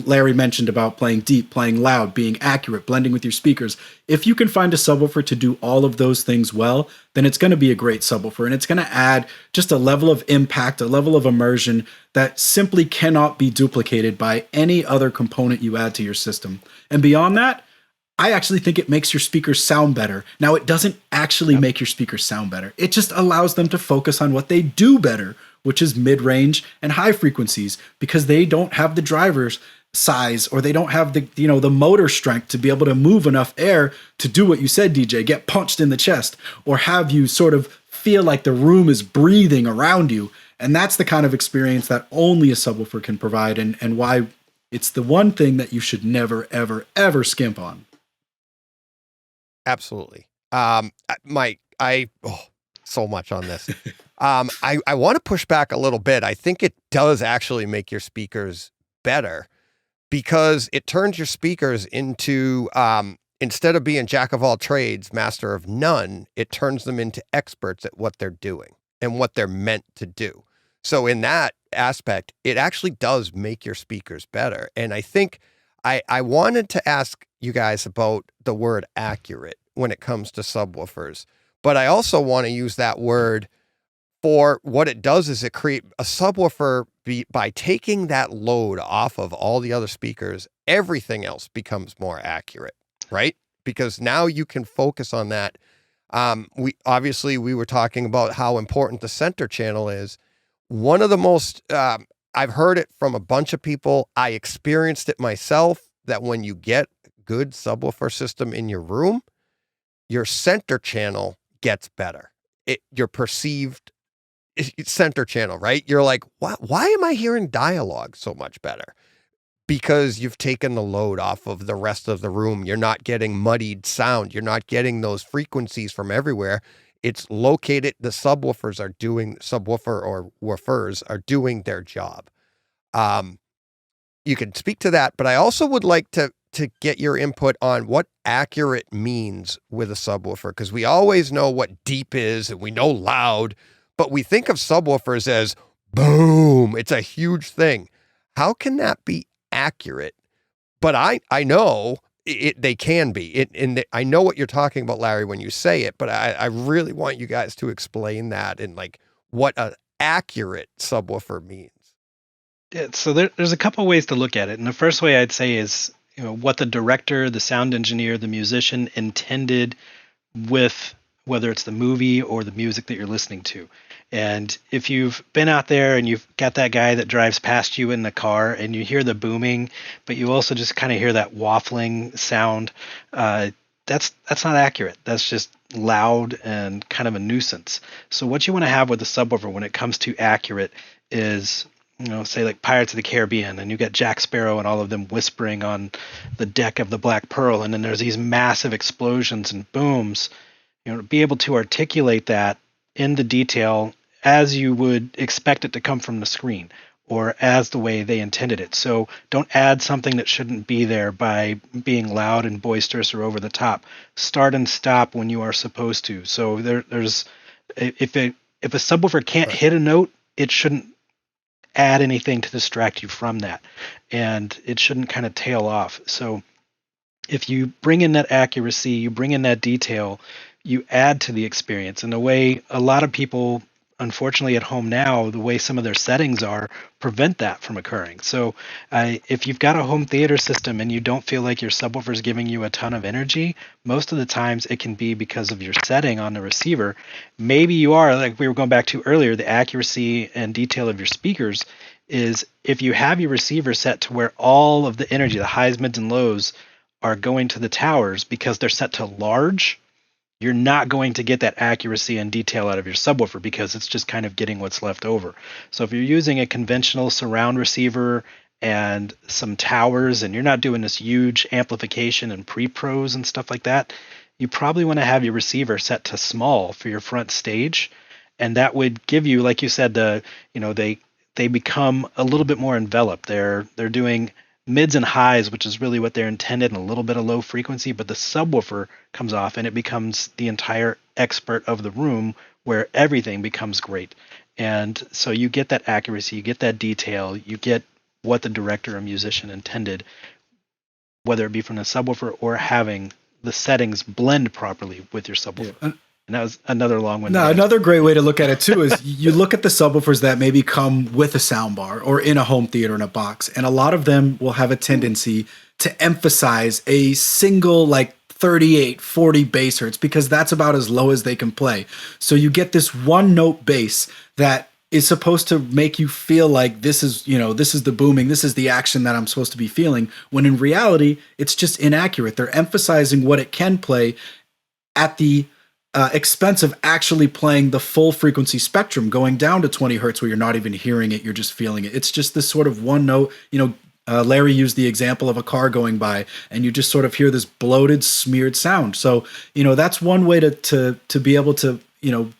Larry mentioned about playing deep, playing loud, being accurate, blending with your speakers, if you can find a subwoofer to do all of those things well, then it's going to be a great subwoofer. And it's going to add just a level of impact, a level of immersion that simply cannot be duplicated by any other component you add to your system. And beyond that, I actually think it makes your speakers sound better. Now, it doesn't actually make your speakers sound better. It just allows them to focus on what they do better, which is mid-range and high frequencies, because they don't have the drivers size, or they don't have the, you know, the motor strength to be able to move enough air to do what you said, DJ, get punched in the chest, or have you sort of feel like the room is breathing around you. And that's the kind of experience that only a subwoofer can provide, and why it's the one thing that you should never, ever, ever skimp on. Absolutely. Mike, so much on this. I want to push back a little bit. I think it does actually make your speakers better, because it turns your speakers into, instead of being jack of all trades, master of none, it turns them into experts at what they're doing and what they're meant to do. So in that aspect, it actually does make your speakers better. And I think I wanted to ask you guys about the word accurate when it comes to subwoofers, but I also want to use that word for what it does is it create a subwoofer by taking that load off of all the other speakers, everything else becomes more accurate, right? Because now you can focus on that. We were talking about how important the center channel is. One of the most, I've heard it from a bunch of people. I experienced it myself, that when you get a good subwoofer system in your room, your center channel gets better. Your perceived center channel, right? You're like, why am I hearing dialogue so much better? Because you've taken the load off of the rest of the room. You're not getting muddied sound. You're not getting those frequencies from everywhere. It's located. The subwoofer or woofers are doing their job. You can speak to that, but I also would like to get your input on what accurate means with a subwoofer, because we always know what deep is and we know loud, but we think of subwoofers as boom. It's a huge thing. How can that be accurate? But I know they can be. I know what you're talking about, Larry, when you say it, but I really want you guys to explain that and like what an accurate subwoofer means. Yeah, so there's a couple ways to look at it. And the first way I'd say is, you know, what the director, the sound engineer, the musician intended with whether it's the movie or the music that you're listening to. And if you've been out there and you've got that guy that drives past you in the car and you hear the booming, but you also just kind of hear that waffling sound, that's not accurate. That's just loud and kind of a nuisance. So what you want to have with a subwoofer when it comes to accurate is, you know, say like Pirates of the Caribbean, and you got Jack Sparrow and all of them whispering on the deck of the Black Pearl, and then there's these massive explosions and booms. You know, to be able to articulate that in the detail as you would expect it to come from the screen, or as the way they intended it. So don't add something that shouldn't be there by being loud and boisterous or over the top. Start and stop when you are supposed to. So there's if a subwoofer can't hit a note, it shouldn't add anything to distract you from that, and it shouldn't kind of tail off. So if you bring in that accuracy, you bring in that detail, you add to the experience. And the way a lot of people, unfortunately at home now, the way some of their settings are, prevent that from occurring. So if you've got a home theater system and you don't feel like your subwoofer is giving you a ton of energy, most of the times it can be because of your setting on the receiver. Maybe you are, like we were going back to earlier, the accuracy and detail of your speakers is if you have your receiver set to where all of the energy, the highs, mids, and lows, are going to the towers because they're set to large, you're not going to get that accuracy and detail out of your subwoofer because it's just kind of getting what's left over. So if you're using a conventional surround receiver and some towers and you're not doing this huge amplification and pre-pros and stuff like that, you probably want to have your receiver set to small for your front stage. And that would give you, like you said, they become a little bit more enveloped. They're doing mids and highs, which is really what they're intended, and a little bit of low frequency, but the subwoofer comes off and it becomes the entire expert of the room where everything becomes great. And so you get that accuracy, you get that detail, you get what the director or musician intended, whether it be from the subwoofer or having the settings blend properly with your subwoofer. Yeah. And that was another long one. No, another great way to look at it too is you look at the subwoofers that maybe come with a soundbar or in a home theater in a box, and a lot of them will have a tendency to emphasize a single like 38, 40 bass hertz because that's about as low as they can play. So you get this one note bass that is supposed to make you feel like this is, this is the booming, this is the action that I'm supposed to be feeling, when in reality, it's just inaccurate. They're emphasizing what it can play at the expense of actually playing the full frequency spectrum, going down to 20 hertz where you're not even hearing it, you're just feeling it. It's just this sort of one note, Larry used the example of a car going by, and you just sort of hear this bloated, smeared sound. So, that's one way to be able to,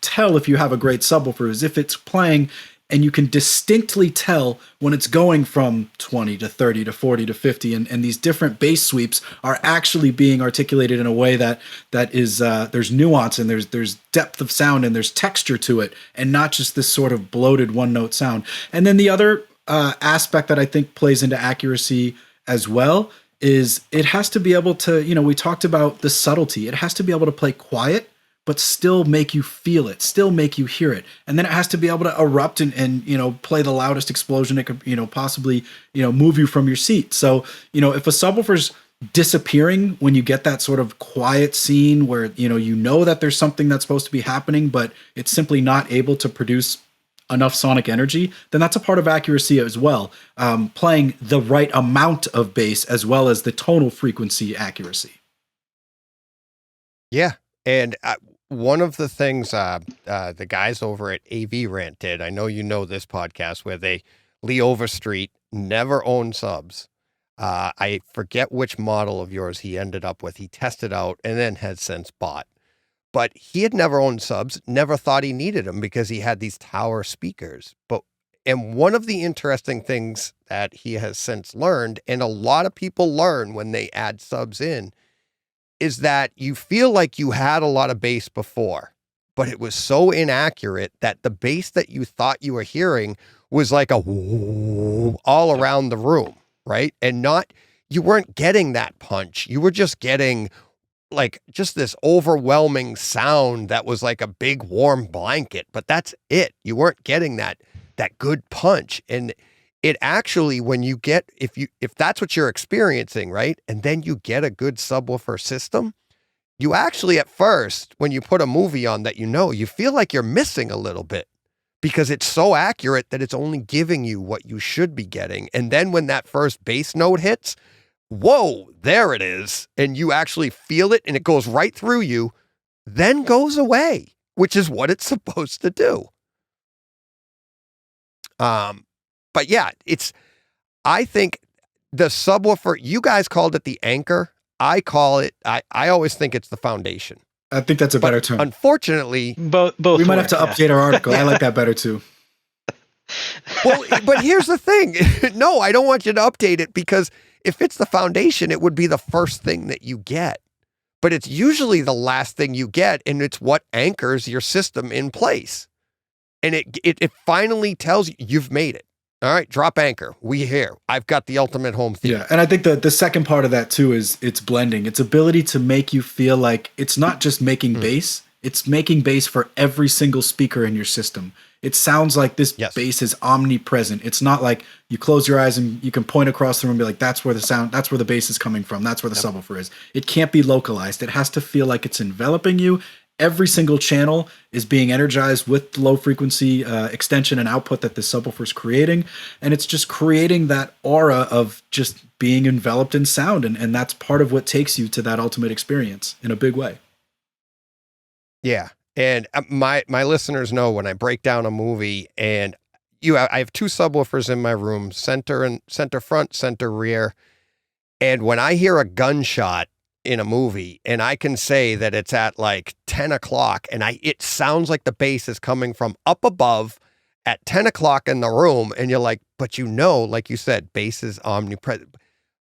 tell if you have a great subwoofer, is if it's playing and you can distinctly tell when it's going from 20 to 30 to 40 to 50, and these different bass sweeps are actually being articulated in a way that is there's nuance and there's depth of sound and there's texture to it, and not just this sort of bloated one note sound. And then the other aspect that I think plays into accuracy as well is it has to be able to, we talked about the subtlety. It has to be able to play quiet, but still make you feel it, still make you hear it. And then it has to be able to erupt and play the loudest explosion it could, possibly, move you from your seat. So, if a subwoofer's disappearing when you get that sort of quiet scene where, that there's something that's supposed to be happening, but it's simply not able to produce enough sonic energy, then that's a part of accuracy as well. Playing the right amount of bass as well as the tonal frequency accuracy. Yeah. And one of the things the guys over at AV Rant did, I know you know this podcast, where Lee Overstreet never owned subs. I forget which model of yours he ended up with. He tested out and then has since bought. But he had never owned subs, never thought he needed them because he had these tower speakers. And one of the interesting things that he has since learned, and a lot of people learn when they add subs in, is that you feel like you had a lot of bass before, but it was so inaccurate that the bass that you thought you were hearing was like a whoo all around the room, right? And you weren't getting that punch. You were just getting like just this overwhelming sound that was like a big warm blanket, but that's it. You weren't getting that good punch. And it actually, when you get, if that's what you're experiencing, right? And then you get a good subwoofer system, you actually at first, when you put a movie on that, you feel like you're missing a little bit because it's so accurate that it's only giving you what you should be getting. And then when that first bass note hits, whoa, there it is. And you actually feel it and it goes right through you, then goes away, which is what it's supposed to do. But yeah, I think the subwoofer, you guys called it the anchor. I call it, I always think it's the foundation. I think that's a better term. both We might have to update our article. I like that better too. Well, but here's the thing. No, I don't want you to update it because if it's the foundation, it would be the first thing that you get. But it's usually the last thing you get, and it's what anchors your system in place. And it finally tells you, you've made it. All right, drop anchor. We here. I've got the ultimate home theater. Yeah, and I think the second part of that too is it's blending. Its ability to make you feel like it's not just making bass, it's making bass for every single speaker in your system. It sounds like this bass is omnipresent. It's not like you close your eyes and you can point across the room and be like, that's where the bass is coming from. That's where the subwoofer is. It can't be localized. It has to feel like it's enveloping you. Every single channel is being energized with the low frequency extension and output that the subwoofer is creating. And it's just creating that aura of just being enveloped in sound. And that's part of what takes you to that ultimate experience in a big way. Yeah. And my listeners know when I break down a movie and I have two subwoofers in my room, center front, center rear. And when I hear a gunshot in a movie and I can say that it's at like 10 o'clock and it sounds like the bass is coming from up above at 10 o'clock in the room. And you're like, but like you said, bass is omnipresent,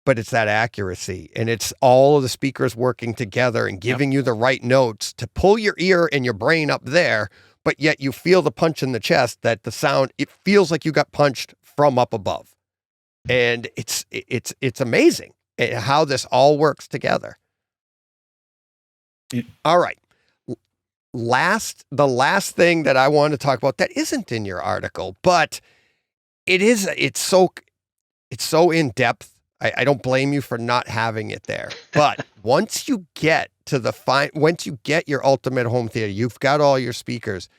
but it's that accuracy and it's all of the speakers working together and giving you the right notes to pull your ear and your brain up there. But yet you feel the punch in the chest that the sound, it feels like you got punched from up above. And it's amazing how this all works together. All right. The last thing that I want to talk about that isn't in your article, but it's so in depth. I don't blame you for not having it there. But once you get to once you get your ultimate home theater, you've got all your speakers,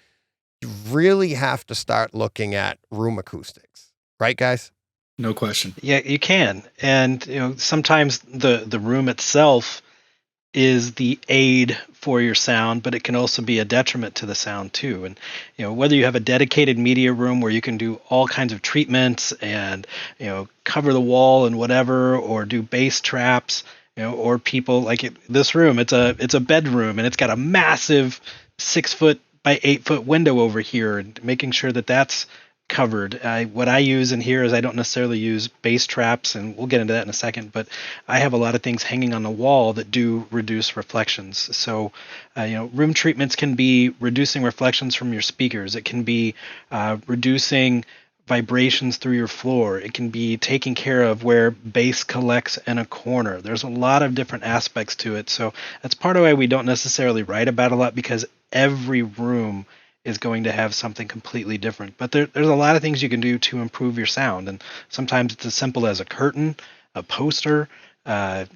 you really have to start looking at room acoustics, right, guys? No question. Yeah, you can. And sometimes the room itself is the aid for your sound, but it can also be a detriment to the sound too. And whether you have a dedicated media room where you can do all kinds of treatments and cover the wall and whatever, or do bass traps, or people like this room. It's a bedroom and it's got a massive 6 foot by 8 foot window over here, and making sure that that's covered. What I use in here is I don't necessarily use bass traps, and we'll get into that in a second, but I have a lot of things hanging on the wall that do reduce reflections. So, room treatments can be reducing reflections from your speakers. It can be reducing vibrations through your floor. It can be taking care of where bass collects in a corner. There's a lot of different aspects to it. So that's part of why we don't necessarily write about a lot, because every room is going to have something completely different. But there's a lot of things you can do to improve your sound. And sometimes it's as simple as a curtain, a poster,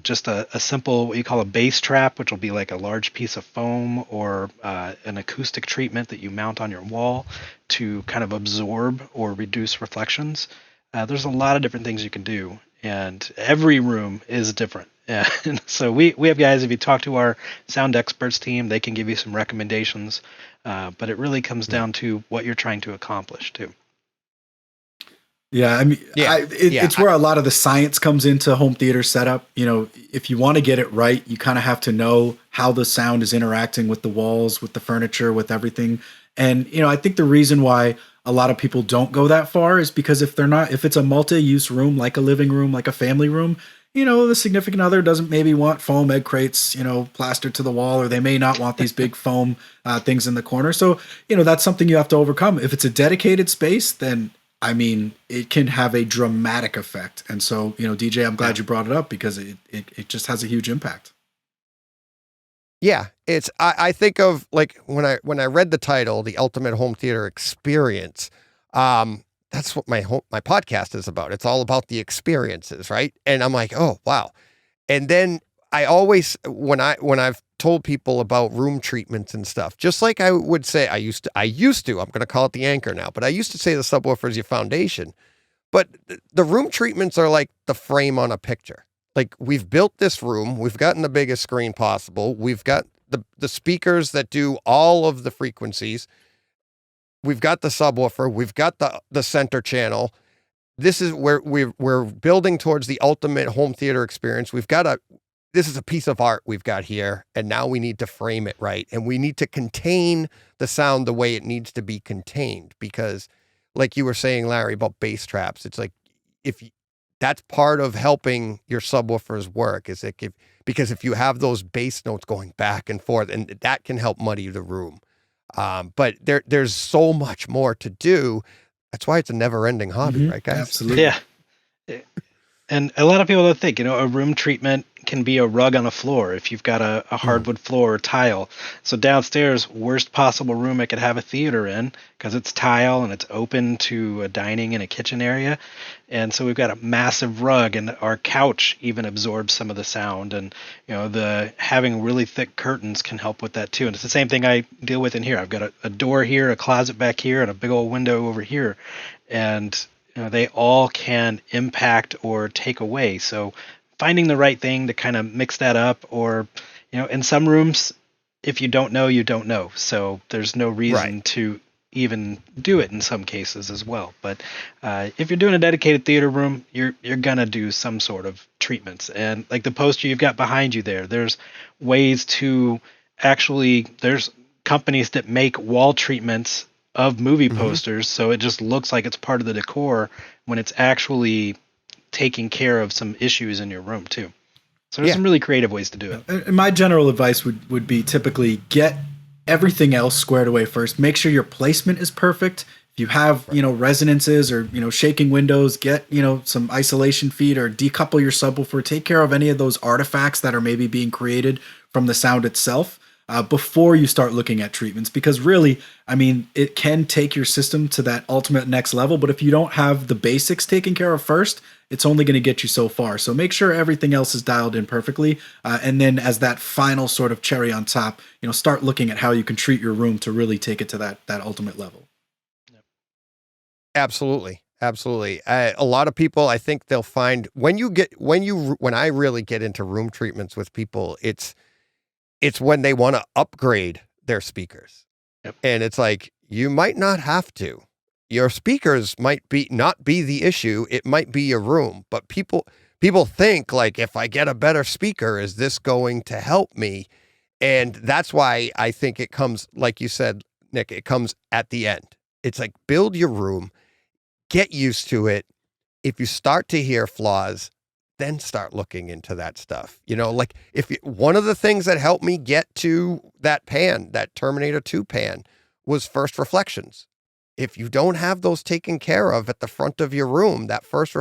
just a simple, what you call a bass trap, which will be like a large piece of foam, or an acoustic treatment that you mount on your wall to kind of absorb or reduce reflections. There's a lot of different things you can do, and every room is different. And so we have guys, if you talk to our sound experts team, they can give you some recommendations. But it really comes down to what you're trying to accomplish too. Yeah, I mean, it's where a lot of the science comes into home theater setup. If you want to get it right, you kind of have to know how the sound is interacting with the walls, with the furniture, with everything. And, I think the reason why a lot of people don't go that far is because if it's a multi-use room, like a living room, like a family room, the significant other doesn't maybe want foam egg crates, plastered to the wall, or they may not want these big foam things in the corner. So, that's something you have to overcome. If it's a dedicated space, then it can have a dramatic effect. And so, DJ, I'm glad you brought it up, because it just has a huge impact. Yeah, I think of, like, when I read the title, The Ultimate Home Theater Experience, that's what my podcast is about. It's all about the experiences, right? And I'm like, oh, wow. And then I always, when I've told people about room treatments and stuff, just like I would say, I used to, I'm going to call it the anchor now, but I used to say the subwoofer is your foundation. But the room treatments are like the frame on a picture. Like, we've built this room, we've gotten the biggest screen possible, we've got the speakers that do all of the frequencies, we've got the subwoofer, we've got the center channel. This is where we're building towards the ultimate home theater experience. This is a piece of art we've got here, and now we need to frame it right, and we need to contain the sound the way it needs to be contained, because, like you were saying, Larry, about bass traps, it's like, that's part of helping your subwoofers work, because if you have those bass notes going back and forth, and that can help muddy the room. But there's so much more to do. That's why it's a never-ending hobby, right, guys? Absolutely. Yeah. And a lot of people don't think, a room treatment can be a rug on a floor if you've got a hardwood floor or tile. So downstairs, worst possible room it could have a theater in, because it's tile and it's open to a dining and a kitchen area. And so we've got a massive rug, and our couch even absorbs some of the sound. And, the having really thick curtains can help with that too. And it's the same thing I deal with in here. I've got a door here, a closet back here, and a big old window over here. And they all can impact or take away. So finding the right thing to kind of mix that up, or, in some rooms, if you don't know, you don't know. So there's no reason to even do it in some cases as well. But if you're doing a dedicated theater room, you're going to do some sort of treatments. And like the poster you've got behind you there's ways to there's companies that make wall treatments of movie posters, so it just looks like it's part of the decor when it's actually taking care of some issues in your room too. So there's some really creative ways to do it. And my general advice would be typically get everything else squared away first. Make sure your placement is perfect. If you have, resonances or, shaking windows, get, some isolation feed, or decouple your subwoofer. Take care of any of those artifacts that are maybe being created from the sound itself. before you start looking at treatments, because really, I mean, it can take your system to that ultimate next level. But if you don't have the basics taken care of first, it's only going to get you so far. So make sure everything else is dialed in perfectly. And then as that final sort of cherry on top, start looking at how you can treat your room to really take it to that ultimate level. Absolutely. A lot of people, I think they'll find when I really get into room treatments with people, it's when they want to upgrade their speakers. Yep. And it's like, you might not have to. Your speakers might not be the issue. It might be your room, but people think like, if I get a better speaker, is this going to help me? And that's why I think it comes, like you said, Nick, it comes at the end. It's like, build your room, get used to it. If you start to hear flaws, then start looking into that stuff. Like one of the things that helped me get to that Terminator 2 pan, was first reflections. If you don't have those taken care of at the front of your room, that first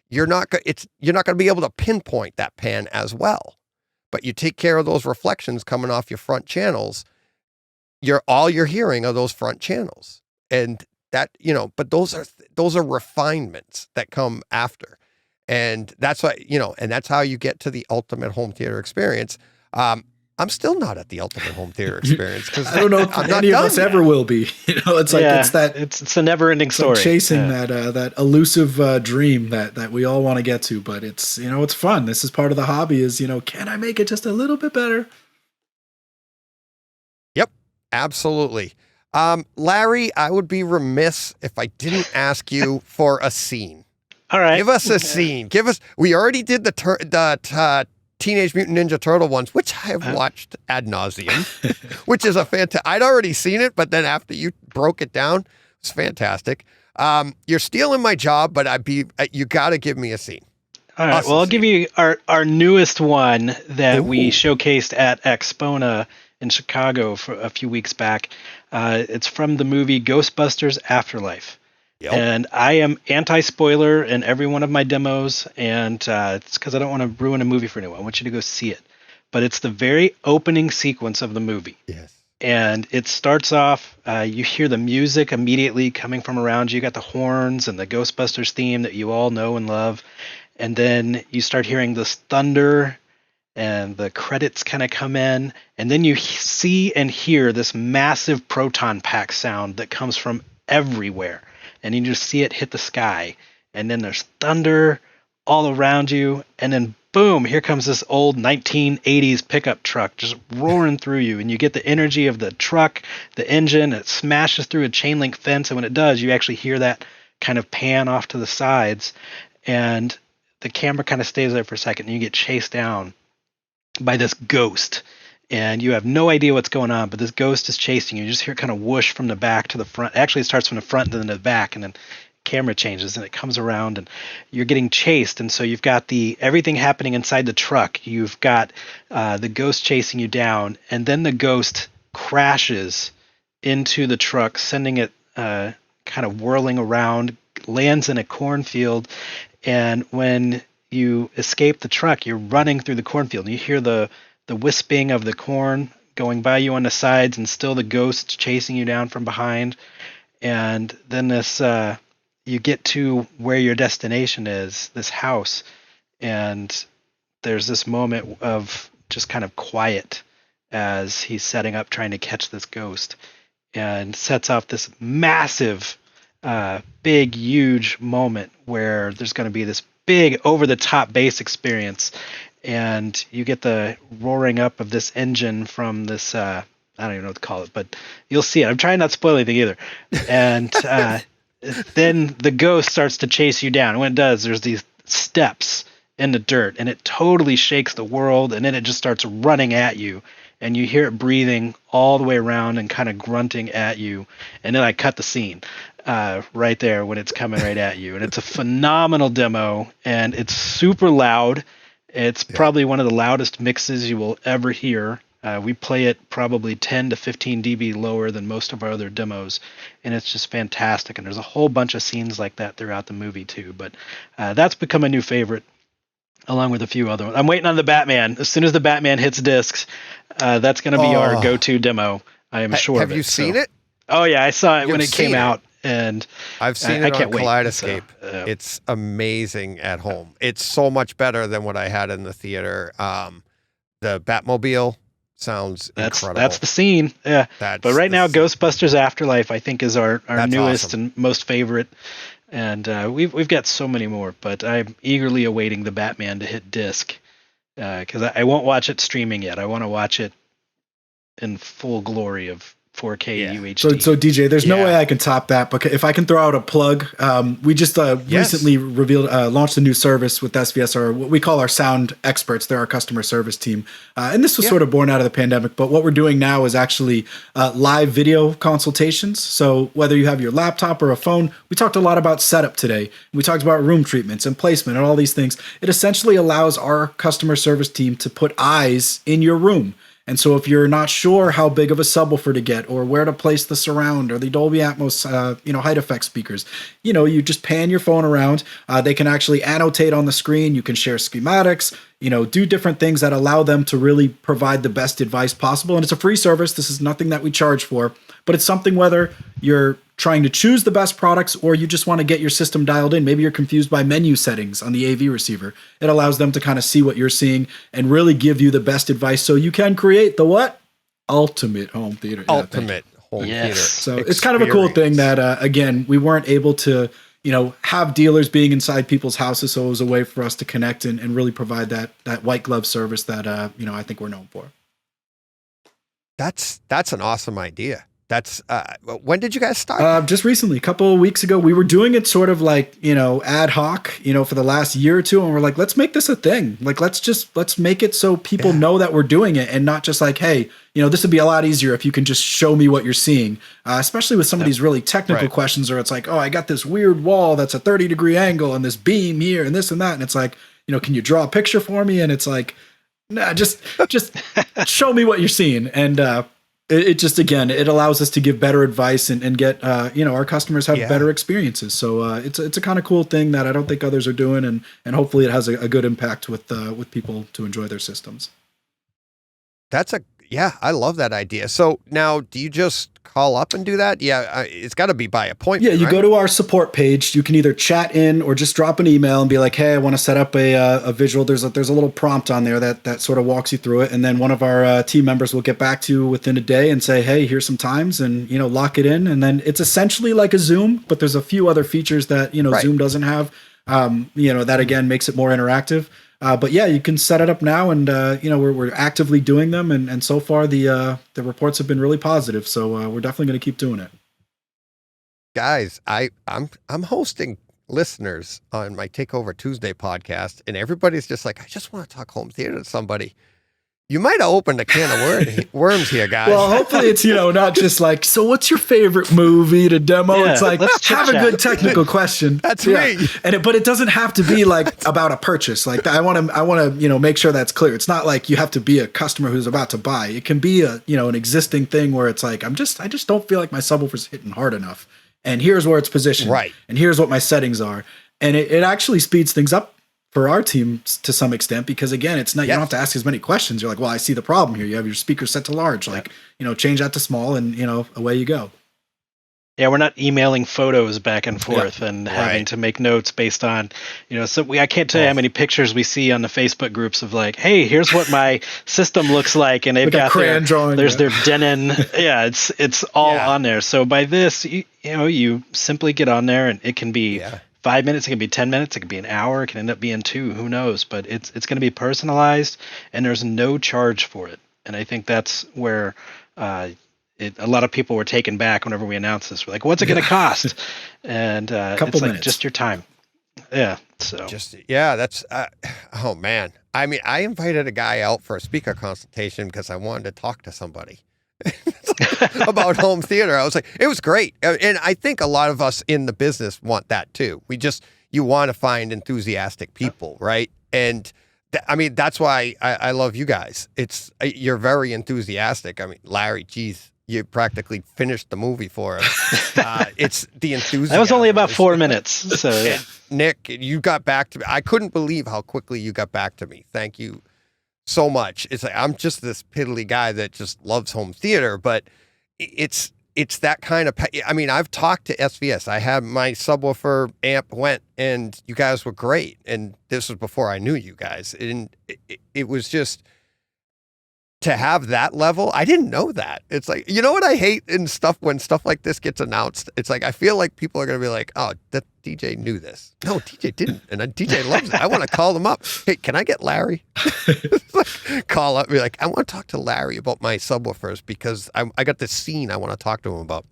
you're not going to be able to pinpoint that pan as well. But you take care of those reflections coming off your front channels, all you're hearing are those front channels. And that, but those are refinements that come after. And that's why, and that's how you get to the ultimate home theater experience. I'm still not at the ultimate home theater experience, because I don't know if any of us ever will be. It's like it's a never-ending story. Like chasing that elusive dream that we all want to get to, but it's it's fun. This is part of the hobby. Is can I make it just a little bit better? Yep, absolutely. Larry, I would be remiss if I didn't ask you for a scene. All right, give us a scene. We already did the Teenage Mutant Ninja Turtle ones, which I have watched ad nauseum, which is a fantastic. I'd already seen it, but then after you broke it down, it's fantastic. You're stealing my job, but you got to give me a scene. All right. Well, I'll give you our newest one that we showcased at Expona in Chicago for a few weeks back. It's from the movie Ghostbusters Afterlife. Yep. And I am anti-spoiler in every one of my demos, and it's because I don't want to ruin a movie for anyone. I want you to go see it. But it's the very opening sequence of the movie. Yes. And it starts off, you hear the music immediately coming from around you. You got the horns and the Ghostbusters theme that you all know and love. And then you start hearing this thunder, and the credits kind of come in. And then you see and hear this massive proton pack sound that comes from everywhere. And you just see it hit the sky. And then there's thunder all around you. And then boom, here comes this old 1980s pickup truck just roaring through you. And you get the energy of the truck, the engine. It smashes through a chain link fence. And when it does, you actually hear that kind of pan off to the sides. And the camera kind of stays there for a second. And you get chased down by this ghost. And you have no idea what's going on, but this ghost is chasing you. You just hear it kind of whoosh from the back to the front. Actually, it starts from the front and then the back, and then camera changes and it comes around, and you're getting chased. And so you've got everything happening inside the truck. You've got the ghost chasing you down, and then the ghost crashes into the truck, sending it kind of whirling around, lands in a cornfield. And when you escape the truck, you're running through the cornfield, and you hear the wisping of the corn going by you on the sides, and still the ghost chasing you down from behind. And then you get to where your destination is, this house, and there's this moment of just kind of quiet as he's setting up trying to catch this ghost, and sets off this massive, big, huge moment where there's going to be this big over-the-top bass experience. And you get the roaring up of this engine from this, I don't even know what to call it, but you'll see it. I'm trying not to spoil anything either. And then the ghost starts to chase you down. And when it does, there's these steps in the dirt, and it totally shakes the world. And then it just starts running at you. And you hear it breathing all the way around and kind of grunting at you. And then I cut the scene right there when it's coming right at you. And it's a phenomenal demo, and it's super loud. It's probably one of the loudest mixes you will ever hear. We play it probably 10 to 15 dB lower than most of our other demos, and it's just fantastic. And there's a whole bunch of scenes like that throughout the movie too. But that's become a new favorite. along with a few other ones. I'm waiting on the Batman. As soon as the Batman hits discs, that's going to be our go-to demo. I am sure. Have you seen it? Oh yeah, I saw it when it came out, and I've seen it on Kaleidoscape. It's amazing at home. It's so much better than what I had in the theater. The Batmobile sounds incredible. That's the scene. Yeah. But right now, Ghostbusters Afterlife, I think, is our newest and most favorite. And we've got so many more, but I'm eagerly awaiting the Batman to hit disc, because I won't watch it streaming yet. I want to watch it in full glory of 4K UHD. So DJ, there's no way I can top that. But if I can throw out a plug, we just recently launched a new service with SVS, or what we call our sound experts. They're our customer service team. And this was sort of born out of the pandemic. But what we're doing now is actually live video consultations. So whether you have your laptop or a phone, we talked a lot about setup today. We talked about room treatments and placement and all these things. It essentially allows our customer service team to put eyes in your room. And so if you're not sure how big of a subwoofer to get, or where to place the surround or the Dolby Atmos, height effect speakers, you just pan your phone around. They can actually annotate on the screen. You can share schematics, do different things that allow them to really provide the best advice possible. And it's a free service. This is nothing that we charge for, but it's something whether you're trying to choose the best products or you just want to get your system dialed in. Maybe you're confused by menu settings on the AV receiver. It allows them to kind of see what you're seeing and really give you the best advice so you can create the what? Ultimate home theater. Ultimate home theater. So it's kind of a cool thing that, again, we weren't able to, have dealers being inside people's houses. So it was a way for us to connect and really provide that white glove service that, I think we're known for. That's an awesome idea. That's when did you guys start? Just recently, a couple of weeks ago. We were doing it sort of like, ad hoc, for the last year or two. And we're like, let's make this a thing. Like, let's make it so people know that we're doing it, and not just like, hey, this would be a lot easier if you can just show me what you're seeing, especially with some of these really technical questions where it's like, oh, I got this weird wall that's a 30-degree angle and this beam here and this and that. And it's like, can you draw a picture for me? And it's like, nah, just show me what you're seeing. And, it just, again, it allows us to give better advice and get, our customers have better experiences. So it's a kind of cool thing that I don't think others are doing. And hopefully it has a good impact with people to enjoy their systems. I love that idea. So now, do you just call up and do that? Yeah, it's got to be by appointment. Yeah, you go to our support page. You can either chat in or just drop an email and be like, "Hey, I want to set up a visual." There's a little prompt on there that sort of walks you through it, and then one of our team members will get back to you within a day and say, "Hey, here's some times," and lock it in. And then it's essentially like a Zoom, but there's a few other features that Zoom doesn't have. That again makes it more interactive. But yeah, you can set it up now, and we're actively doing them, and so far the reports have been really positive. So we're definitely going to keep doing it. Guys, I'm hosting listeners on my Takeover Tuesday podcast, and everybody's just like, I just want to talk home theater to somebody. You might have opened a can of worms here, guys. Well, hopefully it's, not just like, so what's your favorite movie to demo? Yeah, it's like, have a good technical question. That's me. But it doesn't have to be like about a purchase. Like I want to, make sure that's clear. It's not like you have to be a customer who's about to buy. It can be an existing thing where it's like, I just don't feel like my subwoofer's hitting hard enough. And here's where it's positioned. Right. And here's what my settings are. And it actually speeds things up for our team to some extent, because again, it's not, you don't have to ask as many questions. You're like, well, I see the problem here. You have your speaker set to large, like, change that to small, and, away you go. Yeah, we're not emailing photos back and forth and having to make notes based on, I can't tell you how many pictures we see on the Facebook groups of like, hey, here's what my system looks like. And they've got crayon drawing. There's their Denon. It's all on there. So by this, you simply get on there, and it can be 5 minutes, it can be 10 minutes, it can be an hour, it can end up being 2, who knows? But it's going to be personalized, and there's no charge for it. And I think that's where a lot of people were taken back whenever we announced this. We're like, what's it going to cost? And it's like just your time. Yeah. So that's oh man. I mean, I invited a guy out for a speaker consultation because I wanted to talk to somebody about home theater. I was like, it was great. And I think a lot of us in the business want that too. You want to find enthusiastic people, right? And that's why I love you guys. You're very enthusiastic. I mean, Larry, geez, you practically finished the movie for us. It's the enthusiasm. That was only about 4 minutes. So yeah. Nick, you got back to me. I couldn't believe how quickly you got back to me. Thank you so much. It's like, I'm just this piddly guy that just loves home theater, but it's that kind of, I mean, I've talked to SVS. I had my subwoofer amp went, and you guys were great. And this was before I knew you guys. And it was just, to have that level, I didn't know that. It's like, you know what I hate in stuff when stuff like this gets announced? It's like, I feel like people are going to be like, oh, that DJ knew this. No, DJ didn't. And DJ loves it. I want to call them up. Hey, can I get Larry? Call up, be like, I want to talk to Larry about my subwoofers because I got this scene I want to talk to him about.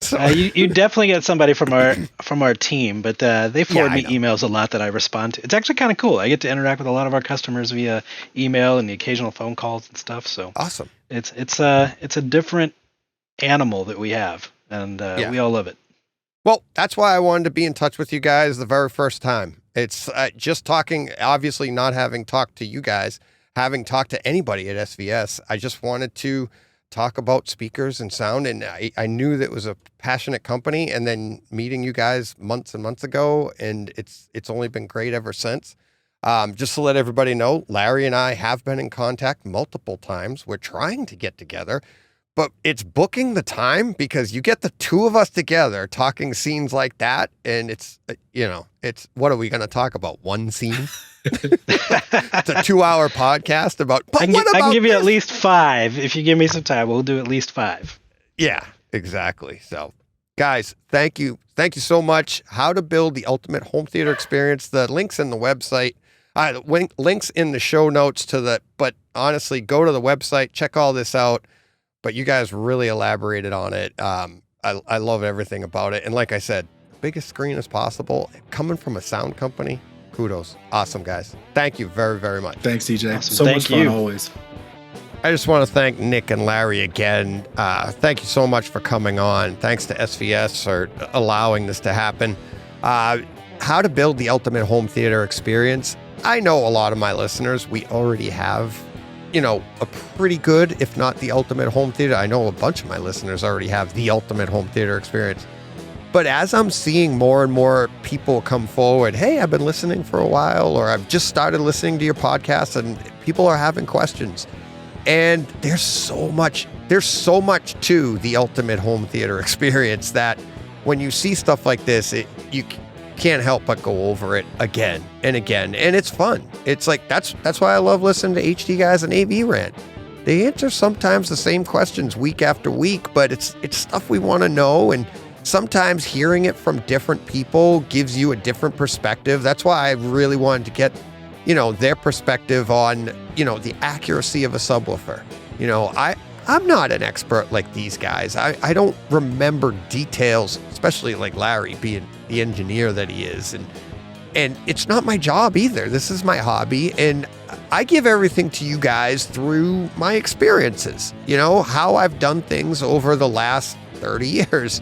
So you definitely get somebody from our team, but they forward me emails a lot that I respond to. It's actually kind of cool. I get to interact with a lot of our customers via email and the occasional phone calls and stuff. So awesome. It's a different animal that we have, and we all love it. Well, that's why I wanted to be in touch with you guys the very first time. It's just talking, obviously not having talked to you guys, having talked to anybody at SVS. I just wanted to talk about speakers and sound, and I knew that it was a passionate company, and then meeting you guys months and months ago, and it's only been great ever since. Just to let everybody know, Larry and I have been in contact multiple times. We're trying to get together, but it's booking the time, because you get the two of us together talking scenes like that, and it's what are we going to talk about? One scene? It's a 2-hour podcast about. I can give you at least 5 if you give me some time. We'll do at least 5. Yeah, exactly. So, guys, thank you so much. How to build the ultimate home theater experience. The links in the website. Links in the show notes but honestly, go to the website, check all this out. But you guys really elaborated on it. I love everything about it. And like I said, biggest screen as possible. Coming from a sound company, kudos. Awesome, guys. Thank you very, very much. Thanks, DJ. Awesome. So Thank much fun you. always. I just want to thank Nick and Larry again. Thank you so much for coming on. Thanks to SVS for allowing this to happen. How to build the ultimate home theater experience. I know a lot of my listeners, we already have a pretty good, if not the ultimate home theater. I know a bunch of my listeners already have the ultimate home theater experience. But as I'm seeing more and more people come forward, hey, I've been listening for a while, or I've just started listening to your podcast, and people are having questions. And there's so much to the ultimate home theater experience that when you see stuff like this, you can't help but go over it again and again, and it's fun. It's like that's why I love listening to HD guys and AV Rant. They answer sometimes the same questions week after week, but it's stuff we want to know, and sometimes hearing it from different people gives you a different perspective. That's why I really wanted to get their perspective on the accuracy of a subwoofer. I'm not an expert like these guys. I don't remember details, especially like Larry being the engineer that he is. And it's not my job either. This is my hobby. And I give everything to you guys through my experiences, how I've done things over the last 30 years.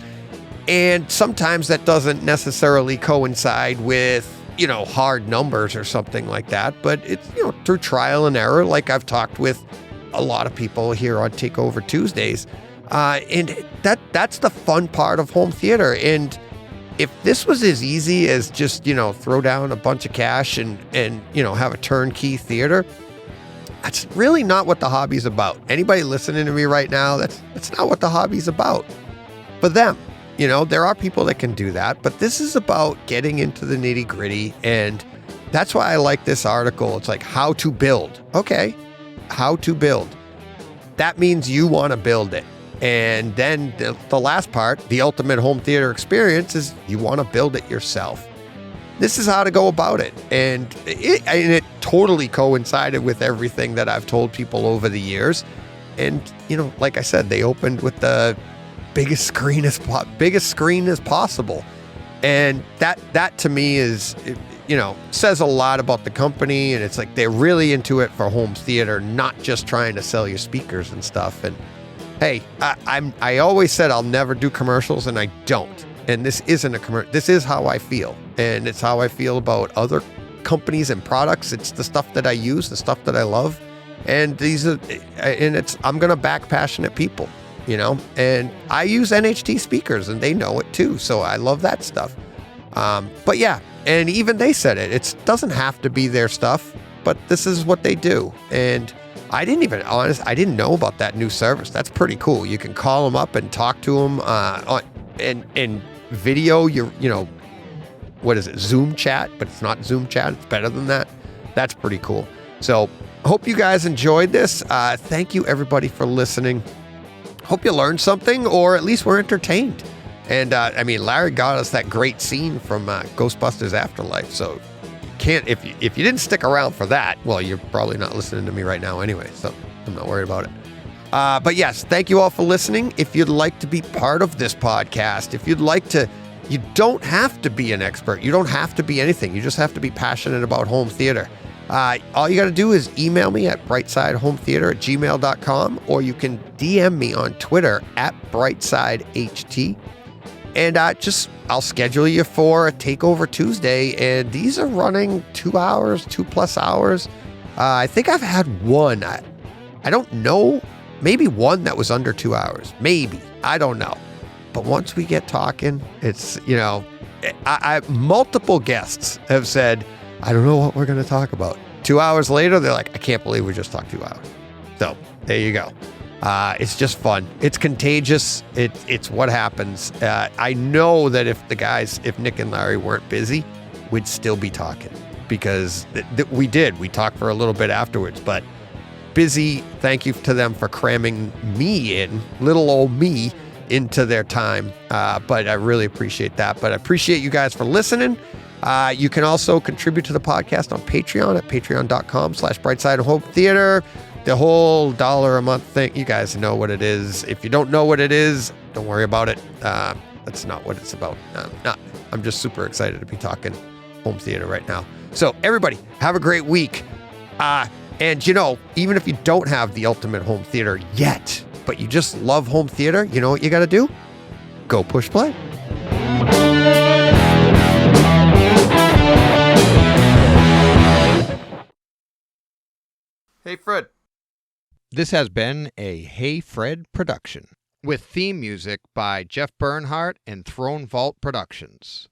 And sometimes that doesn't necessarily coincide with, hard numbers or something like that. But it's, through trial and error, like I've talked with a lot of people here on Takeover Tuesdays. And that's the fun part of home theater. And if this was as easy as just, throw down a bunch of cash and have a turnkey theater, that's really not what the hobby's about. Anybody listening to me right now, that's not what the hobby's about for them. There are people that can do that, but this is about getting into the nitty gritty. And that's why I like this article. It's like how to build. Okay. How to build. That means you want to build it. And then the last part, the ultimate home theater experience, is you want to build it yourself. This is how to go about it. And it totally coincided with everything that I've told people over the years. And, like I said, they opened with the biggest screen as possible. And that to me is, says a lot about the company. And it's like they're really into it for home theater, not just trying to sell you speakers and stuff. And hey, I always said I'll never do commercials, and I don't. And this isn't a commercial. This is how I feel. And it's how I feel about other companies and products. It's the stuff that I use, the stuff that I love. And I'm going to back passionate people. and I use NHT speakers and they know it too. So I love that stuff. But yeah, and even they said it doesn't have to be their stuff, but this is what they do. And I didn't know about that new service. That's pretty cool. You can call them up and talk to them and video what is it? Zoom chat, but it's not Zoom chat. It's better than that. That's pretty cool. So hope you guys enjoyed this. Thank you everybody for listening. Hope you learned something, or at least were entertained. And Larry got us that great scene from Ghostbusters Afterlife. So if you didn't stick around for that, well, you're probably not listening to me right now anyway. So I'm not worried about it. But yes, thank you all for listening. If you'd like to be part of this podcast, you don't have to be an expert. You don't have to be anything. You just have to be passionate about home theater. All you got to do is email me at brightsidehometheater@gmail.com, or you can DM me on Twitter at brightsidehT. And I'll schedule you for a Takeover Tuesday. And these are running 2 hours, 2+ hours. I think I've had one. I don't know. Maybe one that was under 2 hours. Maybe. I don't know. But once we get talking, it's, multiple guests have said, I don't know what we're going to talk about. 2 hours later, they're like, I can't believe we just talked 2 hours. So there you go. It's just fun. It's contagious. It's what happens. I know that if Nick and Larry weren't busy, we'd still be talking, because we talked for a little bit afterwards, but busy. Thank you to them for cramming me in, little old me, into their time. But I really appreciate that. But I appreciate you guys for listening. You can also contribute to the podcast on Patreon at patreon.com/brightsidehometheater. The whole $1 a month thing, you guys know what it is. If you don't know what it is, don't worry about it. That's not what it's about. I'm just super excited to be talking home theater right now. So everybody, have a great week. And even if you don't have the ultimate home theater yet, but you just love home theater, you know what you got to do? Go push play. Hey, Fred. This has been a Hey Fred production, with theme music by Jeff Bernhardt and Throne Vault Productions.